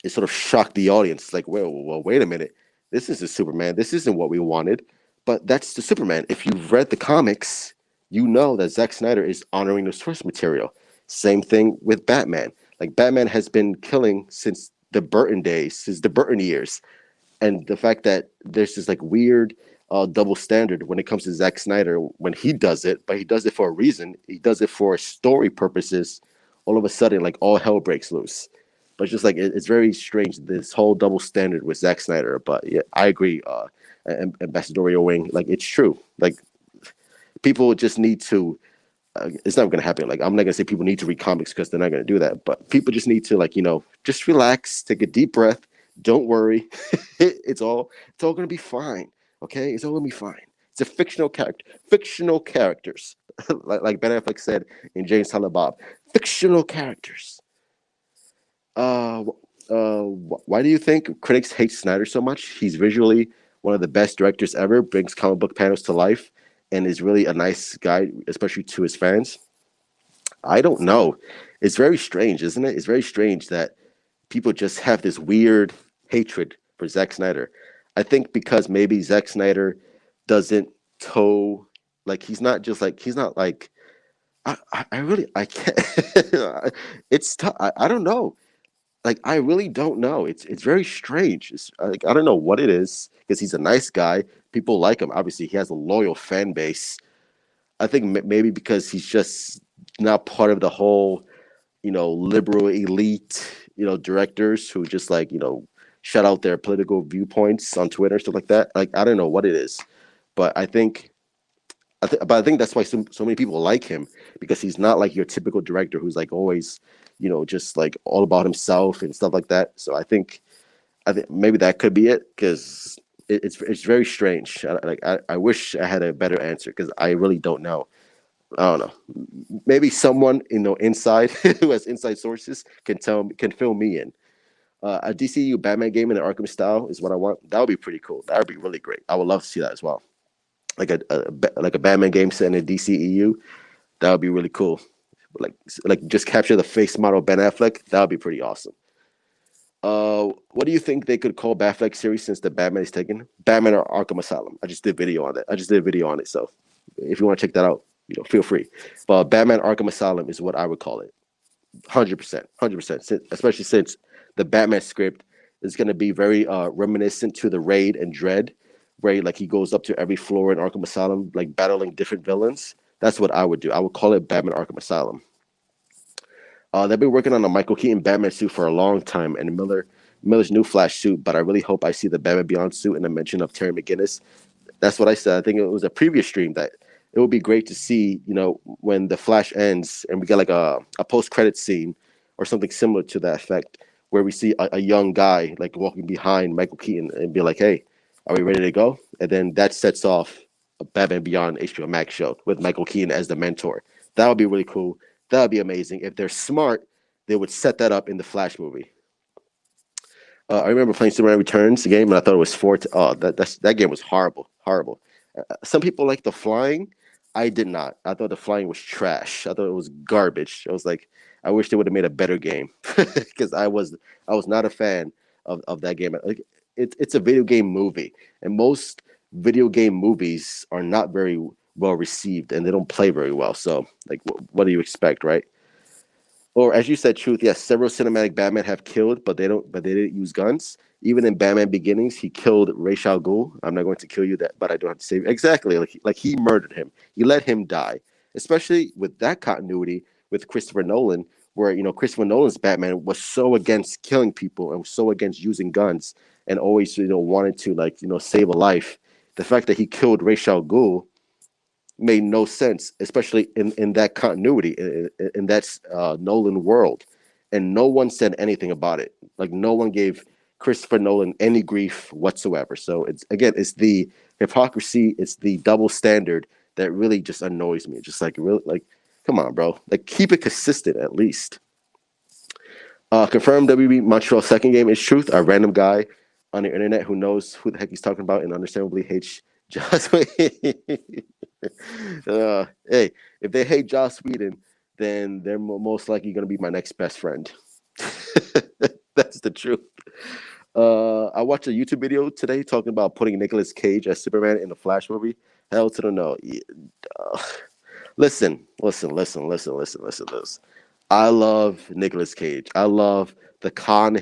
it sort of shocked the audience. Like, well, wait a minute, this isn't Superman. This isn't what we wanted. But that's the Superman. If you've read the comics, you know that Zack Snyder is honoring the source material. Same thing with Batman. Like Batman has been killing since the Burton days, since the Burton years, and the fact that there's this like weird double standard when it comes to Zack Snyder when he does it, but he does it for a reason. He does it for story purposes. All of a sudden, like all hell breaks loose. But it's just like it's very strange this whole double standard with Zack Snyder. But yeah, I agree. Ambassadorial Wing, like it's true. Like people just need to. It's not going to happen. Like I'm not going to say people need to read comics because they're not going to do that. But people just need to like just relax, take a deep breath. Don't worry. It's all going to be fine. Okay, it's all going to be fine. It's a fictional character, fictional characters, like Ben Affleck said in James Silent Bob, fictional characters. Uh, why do you think critics hate Snyder so much? He's visually one of the best directors ever, brings comic book panels to life, and is really a nice guy, especially to his fans. I don't know. It's very strange, isn't it? It's very strange that people just have this weird hatred for Zack Snyder. I think because maybe Zack Snyder doesn't toe, like he's not I really I can't. It's tough. I don't know. Like I really don't know. It's very strange. It's like I don't know what it is because he's a nice guy. People like him. Obviously, he has a loyal fan base. I think maybe because he's just not part of the whole, liberal elite, directors who just like, shut out their political viewpoints on Twitter, stuff like that. Like I don't know what it is, but I think that's why so many people like him because he's not like your typical director who's like always, just like all about himself and stuff like that. So I think maybe that could be it because it's very strange. I wish I had a better answer because I really don't know. I don't know. Maybe someone inside who has inside sources can fill me in. A DCU Batman game in an Arkham style is what I want. That would be pretty cool. That would be really great. I would love to see that as well. Like a Batman game set in a DCEU. That would be really cool. Like like just capture the face model Ben Affleck. That would be pretty awesome. What do you think they could call Batfleck series since the Batman is taken? Batman or Arkham Asylum. I just did video on that. I just did a video on it. So if you want to check that out, feel free. But Batman Arkham Asylum is what I would call it. 100%, 100%. Especially since the Batman script is going to be very reminiscent to the Raid and Dread, where like he goes up to every floor in Arkham Asylum, like battling different villains. That's what I would do. I would call it Batman Arkham Asylum. They've been working on a Michael Keaton Batman suit for a long time, and Miller's new Flash suit. But I really hope I see the Batman Beyond suit and a mention of Terry McGinnis. That's what I said. I think it was a previous stream that it would be great to see, when the Flash ends and we get like a post credit scene or something similar to that effect, where we see a young guy like walking behind Michael Keaton and be like, "Hey, are we ready to go?" And then that sets off a Batman Beyond HBO Max show with Michael Keaton as the mentor. That would be really cool. That would be amazing. If they're smart, they would set that up in the Flash movie. I remember playing Superman Returns, the game, and I thought it was oh, that game was horrible, horrible. Some people like the flying. I did not. I thought the flying was trash. I thought it was garbage. I was like, I wish they would have made a better game because I was not a fan of that game. Like it's a video game movie, and most video game movies are not very well received, and they don't play very well. So, like, what do you expect, right? Or as you said, truth. Yes, several cinematic Batman have killed, but they don't. But they didn't use guns. Even in Batman Beginnings, he killed Ra's al Ghul. I'm not going to kill you, that, but I don't have to save. Exactly, like he murdered him. He let him die. Especially with that continuity with Christopher Nolan, where Christopher Nolan's Batman was so against killing people and was so against using guns and always wanted to like save a life. The fact that he killed Ra's al Ghul made no sense, especially in that continuity in that Nolan world, and no one said anything about it. Like no one gave Christopher Nolan any grief whatsoever. So it's the hypocrisy, it's the double standard that really just annoys me. Just like really like, come on, bro, like keep it consistent at least. Confirmed WB Montreal second game is truth. A random guy on the internet who knows who the heck he's talking about and understandably hates Joss. Hey, if they hate Joss Whedon, then they're most likely going to be my next best friend. That's the truth. I watched a YouTube video today talking about putting Nicolas Cage as Superman in the Flash movie. Hell to the no. Uh, listen. I love Nicolas Cage. I love the Con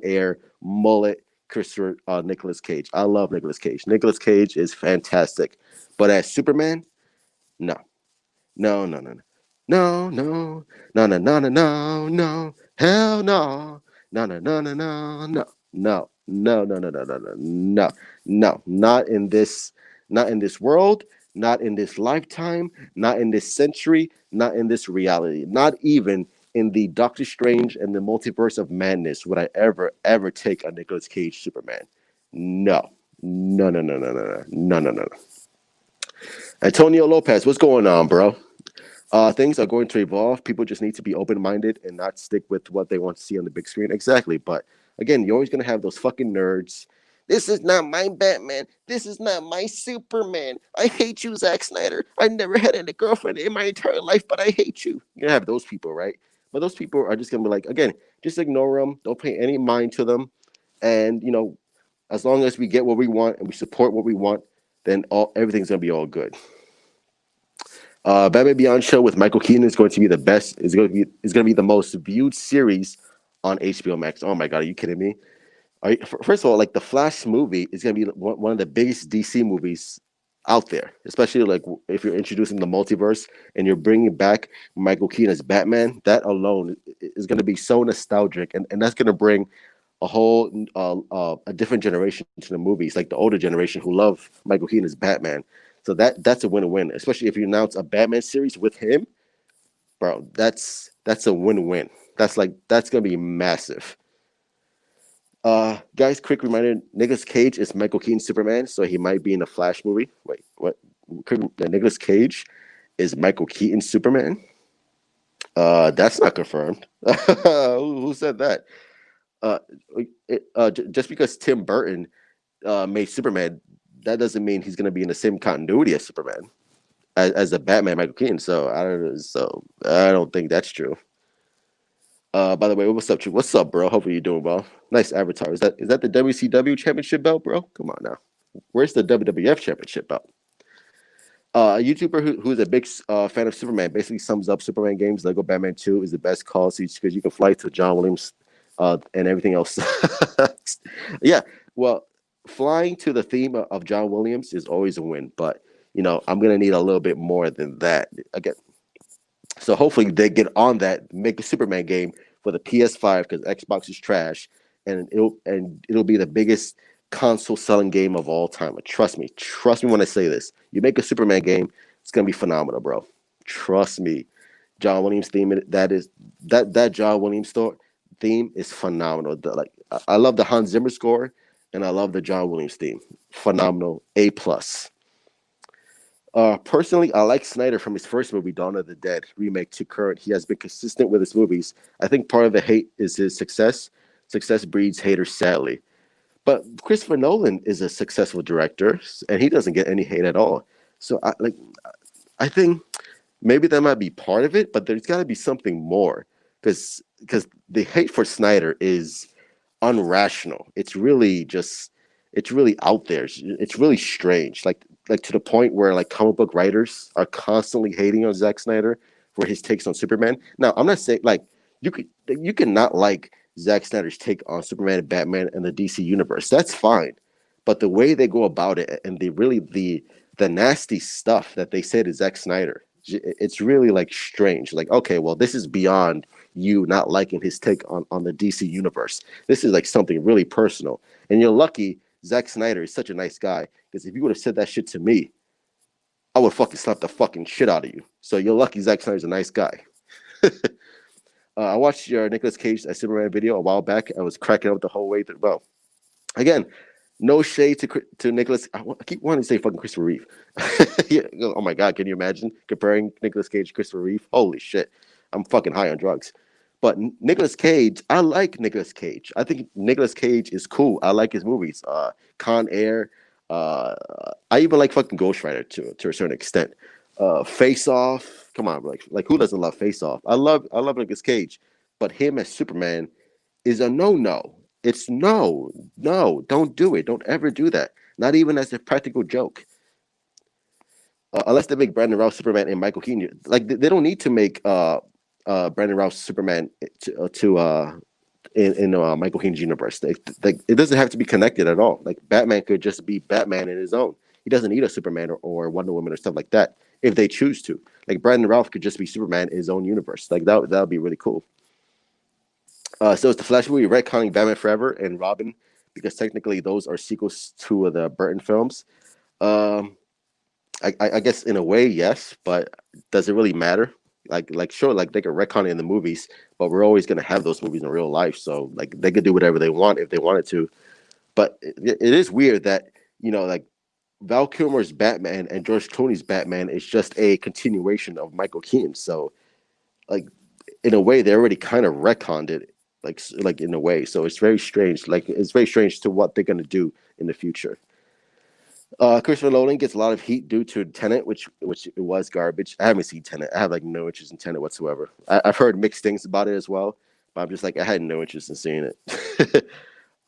Air mullet Christopher Nicolas Cage. I love Nicolas Cage. Nicolas Cage is fantastic, but as Superman, no, no, no, no, no, no, no, no, no, no, no, no, hell no, no, no, no, no, no, no, no, no, no, no, no, no, no, no, no, not in this world, not in this lifetime, not in this century, not in this reality, not even in the Doctor Strange and the multiverse of madness would I ever take a Nicolas Cage Superman. No, no, no, no, no, no, no, no, no, no. Antonio Lopez, what's going on, bro? Things are going to evolve. People just need to be open minded and not stick with what they want to see on the big screen. Exactly. But again, you're always going to have those fucking nerds. This is not my Batman. This is not my Superman. I hate you, Zack Snyder. I never had any girlfriend in my entire life, but I hate you. You're going to have those people, right? But those people are just going to be like, again, just ignore them. Don't pay any mind to them. And, as long as we get what we want and we support what we want, then everything's going to be all good. Batman Beyond show with Michael Keaton is going to be the best. Is going to be the most viewed series on HBO Max. Oh my god, are you kidding me? First of all, like the Flash movie is going to be one of the biggest DC movies out there, especially like if you're introducing the multiverse and you're bringing back Michael Keaton as Batman. That alone is going to be so nostalgic, and that's going to bring a whole a different generation to the movies, like the older generation who love Michael Keaton as Batman. So that's a win-win, especially if you announce a Batman series with him, bro. That's a win-win. That's gonna be massive. Guys, quick reminder: Nicolas Cage is Michael Keaton's Superman, so he might be in a Flash movie. Wait, what? Nicolas Cage is Michael Keaton's Superman. That's not confirmed. Who said that? Uh, just because Tim Burton made Superman, that doesn't mean he's going to be in the same continuity as Superman as the Batman Michael Keaton. So I don't think that's true. By the way, what's up, True? What's up, bro? Hopefully you're doing well. Nice avatar. Is that the WCW championship belt, bro? Come on now. Where's the WWF championship belt? A YouTuber who's a big fan of Superman basically sums up Superman games. Lego Batman 2 is the best call because you can fly to John Williams and everything else. Yeah, well, flying to the theme of John Williams is always a win, but I'm gonna need a little bit more than that. Again, so hopefully they get on that, make a Superman game for the PS5 because Xbox is trash, and it'll be the biggest console selling game of all time. But trust me when I say this. You make a Superman game, it's gonna be phenomenal, bro. Trust me. John Williams theme that John Williams theme is phenomenal. I love the Hans Zimmer score, and I love the John Williams theme. Phenomenal, A plus. Personally, I like Snyder from his first movie, Dawn of the Dead remake to current. He has been consistent with his movies. I think part of the hate is his success. Success breeds haters, sadly. But Christopher Nolan is a successful director, and he doesn't get any hate at all. So I think maybe that might be part of it, but there's got to be something more because the hate for Snyder is unrational. It's really out there. It's really strange. Like to the point where like comic book writers are constantly hating on Zack Snyder for his takes on Superman. Now, I'm not saying like you can not like Zack Snyder's take on Superman and Batman and the DC universe. That's fine. But the way they go about it and the nasty stuff that they say to Zack Snyder, it's really like strange. Like, okay, well, this is beyond you not liking his take on the DC universe. This is like something really personal. And you're lucky Zack Snyder is such a nice guy. Because if you would have said that shit to me, I would fucking slap the fucking shit out of you. So you're lucky Zack Snyder's a nice guy. I watched your Nicolas Cage Superman video a while back. I was cracking up the whole way through. Well, again, no shade to Nicholas. I keep wanting to say fucking Christopher Reeve. Yeah, oh my god, can you imagine comparing Nicolas Cage to Christopher Reeve? Holy shit, I'm fucking high on drugs. But Nicolas Cage, I like Nicolas Cage. I think Nicolas Cage is cool. I like his movies. Con Air. Uh, I even like fucking Ghost Rider to a certain extent. Face Off. Come on, like who doesn't love Face Off? I love Nicolas Cage, but him as Superman is a no. It's no, don't do it. Don't ever do that. Not even as a practical joke. Unless they make Brandon Routh Superman and Michael Keaton, like they don't need to make Brandon Routh Superman in Michael Keaton's universe. Like it doesn't have to be connected at all. Like Batman could just be Batman in his own. He doesn't need a Superman or Wonder Woman or stuff like that if they choose to. Like Brandon Routh could just be Superman in his own universe. Like that would be really cool. So it's the Flash movie retconning Batman Forever and Robin because technically those are sequels to the Burton films. Um, I guess in a way, yes, but does it really matter? Like sure, like they could retcon it in the movies, but we're always gonna have those movies in real life. So like they could do whatever they want if they wanted to. But it is weird that like Val Kilmer's Batman and George Clooney's Batman is just a continuation of Michael Keaton. So like in a way, they already kind of retconned it, like in a way. So it's very strange. Like it's very strange to what they're gonna do in the future. Christopher Nolan gets a lot of heat due to Tenet, which it was garbage. I haven't seen Tenet. I have like no interest in Tenet whatsoever. I've heard mixed things about it as well, but I'm just like I had no interest in seeing it.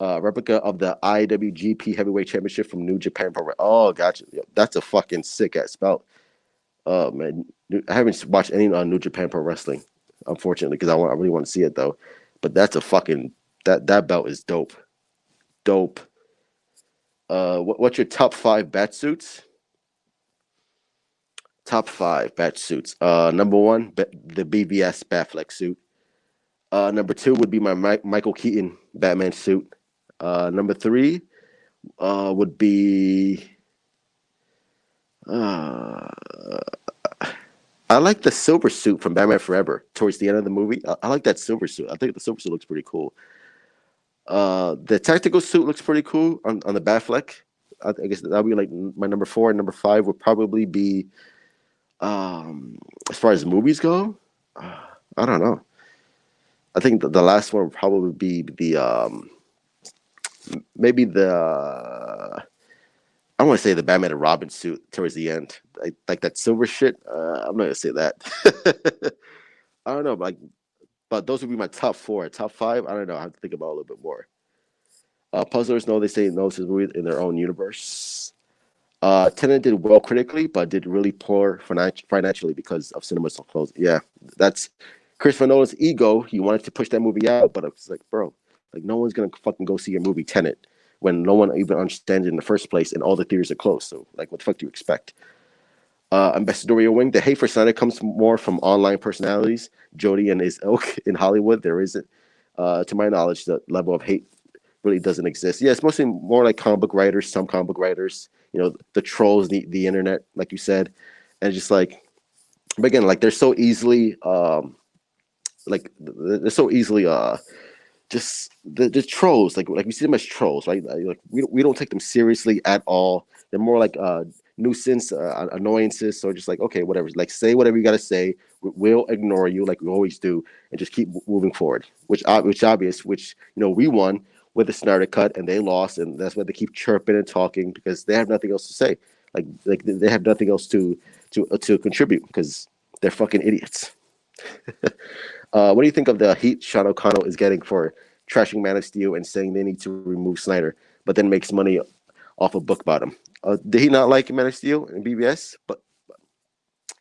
Replica of the IWGP Heavyweight Championship from New Japan Pro. Oh, gotcha. That's a fucking sick ass belt. Oh man, I haven't watched any New Japan Pro Wrestling, unfortunately, because I really want to see it though. But that's a fucking that belt is dope, dope. What's your top five bat suits? Top five bat suits. Number one, the BVS Batflex suit. Number two would be my Michael Keaton Batman suit. Number three would be. Uh, I like the silver suit from Batman Forever towards the end of the movie. I like that silver suit. I think the silver suit looks pretty cool. The tactical suit looks pretty cool on the Batfleck. I guess that would be like my number four, and number five would probably be as far as movies go. I don't know. I think the last one would probably be the maybe the I want to say the Batman and Robin suit towards the end, like that silver shit. I'm not gonna say that. I don't know, but those would be my top four. Top five, I don't know. I have to think about it a little bit more. Puzzlers know they say no to the movie in their own universe. Tenet did well critically, but did really poor financially because of cinemas so close. Yeah, that's Christopher Nolan's ego. He wanted to push that movie out, but it's like, bro, like no one's gonna fucking go see your movie Tenet when no one even understands it in the first place, and all the theaters are closed. So, like, what the fuck do you expect? Ambassadorial wing. The hate for Snyder comes more from online personalities. Jody and his ilk in Hollywood. There isn't, to my knowledge, the level of hate really doesn't exist. Yeah, it's mostly more like comic book writers, some comic book writers, the trolls, the internet, like you said, and just like, but again, like they're so easily just the trolls, like we see them as trolls, right? Like we don't take them seriously at all. They're more like nuisance, annoyances. So just like, okay, whatever, like say whatever you got to say. We'll ignore you like we always do, and just keep moving forward. Which obvious, which we won with the Snyder cut, and they lost, and that's why they keep chirping and talking because they have nothing else to say. Like they have nothing else to contribute because they're fucking idiots. What do you think of the heat Sean O'Connell is getting for trashing Man of Steel and saying they need to remove Snyder, but then makes money off a book about him? Did he not like Man of Steel and BBS? But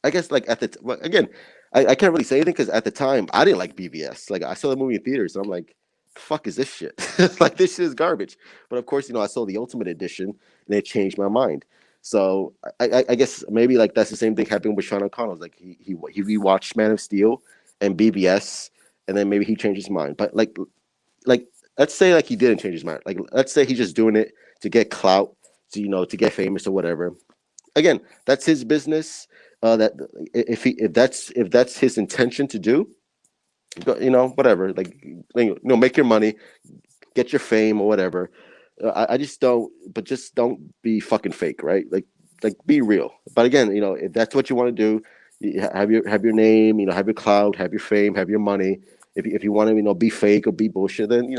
I guess like well, again, I can't really say anything because at the time I didn't like BBS. Like I saw the movie in theaters, and I'm like, "Fuck is this shit? Like this shit is garbage." But of course, I saw the Ultimate Edition, and it changed my mind. So I guess maybe like that's the same thing happened with Sean O'Connell. Like he rewatched Man of Steel and BBS, and then maybe he changed his mind. But like let's say like he didn't change his mind. Like let's say he's just doing it to get clout, to get famous or whatever. Again, that's his business. That if that's his intention to do, whatever. Like make your money, get your fame or whatever. I just don't, but just don't be fucking fake, right? Like be real. But again, if that's what you want to do, have your name, have your clout, have your fame, have your money. If you want to, be fake or be bullshit, then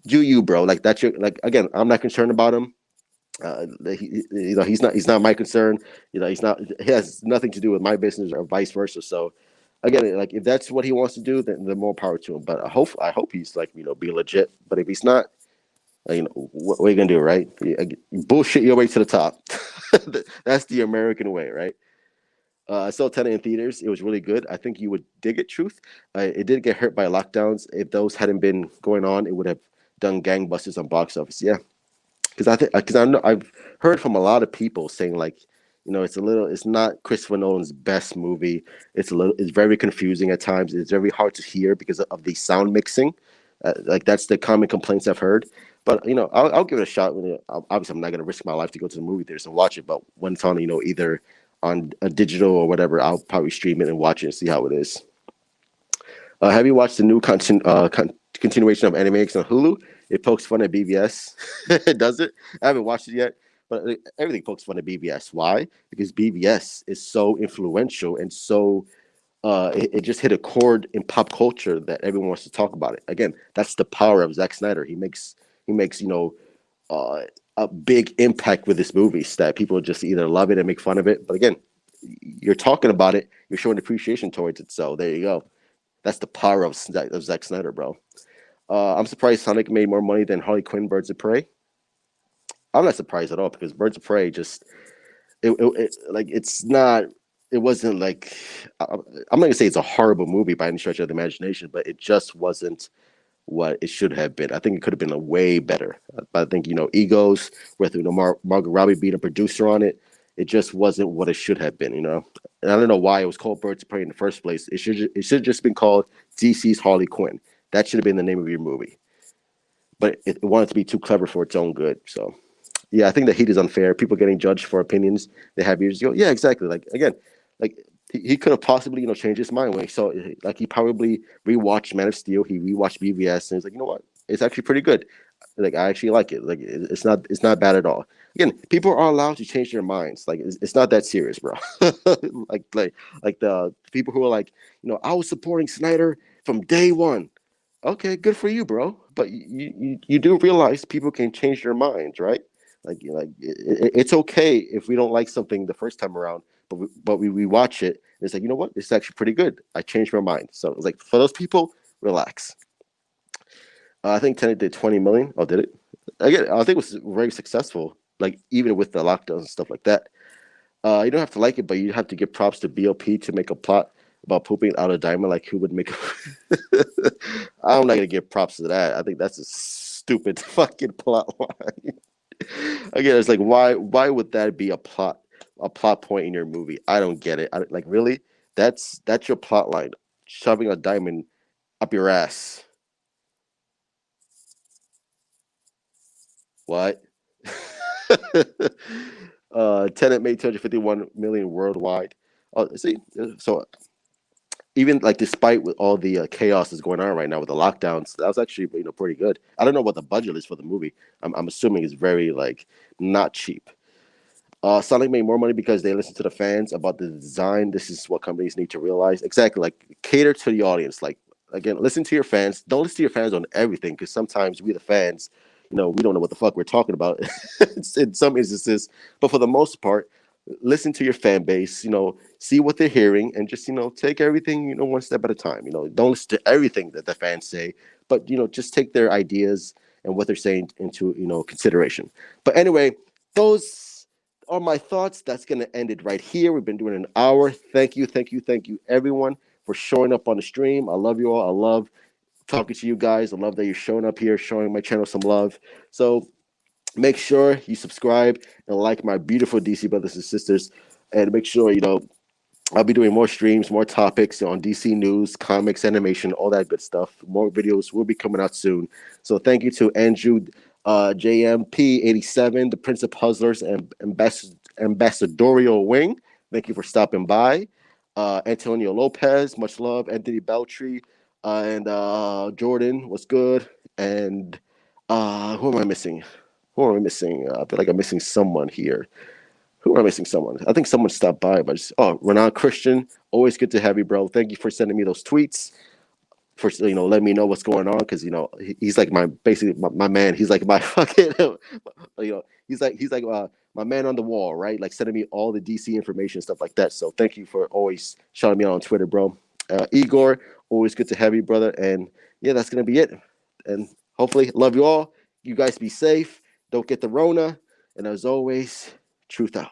do you, bro. Like that's your like again. I'm not concerned about him. He's not my concern. He's not. He has nothing to do with my business or vice versa. So again, like if that's what he wants to do, then the more power to him. But I hope he's like be legit. But if he's not, what are you gonna do, right? Bullshit your way to the top. That's the American way, right? I saw Tenet in theaters. It was really good. I think you would dig it. Truth, it did get hurt by lockdowns. If those hadn't been going on, it would have done gangbusters on box office. Yeah, because I know I've heard from a lot of people saying like, it's not Christopher Nolan's best movie. It's very confusing at times. It's very hard to hear because of the sound mixing. Like that's the common complaints I've heard. But I'll give it a shot. Obviously, I'm not gonna risk my life to go to the movie theaters and watch it. But when it's on, either on a digital or whatever, I'll probably stream it and watch it and see how it is. Have you watched the new continuation of Animaniacs on Hulu? It pokes fun at BBS. Does it? I haven't watched it yet, but everything pokes fun at BBS. Why? Because BBS is so influential and so it just hit a chord in pop culture that everyone wants to talk about it. Again, that's the power of Zack Snyder. He makes a big impact with his movies that people just either love it and make fun of it. But again, you're talking about it, you're showing appreciation towards it. So there you go. That's the power of Zack Snyder, bro. I'm surprised Sonic made more money than Harley Quinn Birds of Prey. I'm not surprised at all because Birds of Prey just like it's not it wasn't like I'm not gonna say it's a horrible movie by any stretch of the imagination, but it just wasn't what it should have been. I think it could have been a way better. I think egos with Margot Robbie being a producer on it, it just wasn't what it should have been. And I don't know why it was called Birds of Prey in the first place. It should have just been called DC's Harley Quinn. That should have been the name of your movie. But it wanted to be too clever for its own good. So yeah, I think the heat is unfair. People getting judged for opinions they have years ago. Yeah, exactly. Like again, like he could have possibly changed his mind when he saw like he probably rewatched Man of Steel. He rewatched BVS and he's like, you know what? It's actually pretty good. Like I actually like it. Like it's not bad at all. Again, people are allowed to change their minds. Like it's not that serious, bro. like the people who are like, I was supporting Snyder from day one. Okay, good for you, bro. But you do realize people can change their minds, right? It's okay if we don't like something the first time around, but we watch it. And it's like, you know what? It's actually pretty good. I changed my mind. So it's like for those people, relax. I think Tenet did 20 million. Oh, did it? Again, I think it was very successful. Like even with the lockdowns and stuff like that. You don't have to like it, but you have to give props to BOP to make a plot about pooping out a diamond. Like who would make? I'm not gonna give props to that. I think that's a stupid fucking plot line. Again, it's like why would that be a plot point in your movie? I don't get it. Like really, that's your plot line, shoving a diamond up your ass. What? Tenet made 251 million worldwide. Oh, see, so even like despite with all the chaos that's going on right now with the lockdowns, that was actually pretty good. I don't know what the budget is for the movie. I'm assuming it's very like not cheap. Sonic made more money because they listen to the fans about the design. This is what companies need to realize. Exactly, like cater to the audience. Like again, listen to your fans. Don't listen to your fans on everything because sometimes we the fans, we don't know what the fuck we're talking about in some instances. But for the most part, listen to your fan base. See what they're hearing and just take everything one step at a time. Don't listen to everything that the fans say, but just take their ideas and what they're saying into consideration. But anyway, those are my thoughts. That's going to end it right here. We've been doing an hour. Thank you, thank you, thank you, everyone, for showing up on the stream. I love you all. I love talking to you guys. I love that you're showing up here, showing my channel some love. So make sure you subscribe and like my beautiful DC brothers and sisters. And make sure, I'll be doing more streams, more topics on DC news, comics, animation, all that good stuff. More videos will be coming out soon. So thank you to Andrew JMP87, the Prince of Puzzlers and Ambassadorial Wing. Thank you for stopping by. Antonio Lopez, much love. Anthony Beltry and Jordan, what's good? And who am I missing? Who am I missing? I feel like I'm missing someone here. Who am I missing? Someone. I think someone stopped by, but Renan Christian. Always good to have you, bro. Thank you for sending me those tweets. For letting me know what's going on because he's like my basically my man. He's like my fucking he's like my man on the wall, right? Like sending me all the DC information stuff like that. So thank you for always shouting me out on Twitter, bro. Igor, always good to have you, brother. And yeah, that's gonna be it. And hopefully, love you all. You guys be safe. Don't get the Rona. And as always, truth out.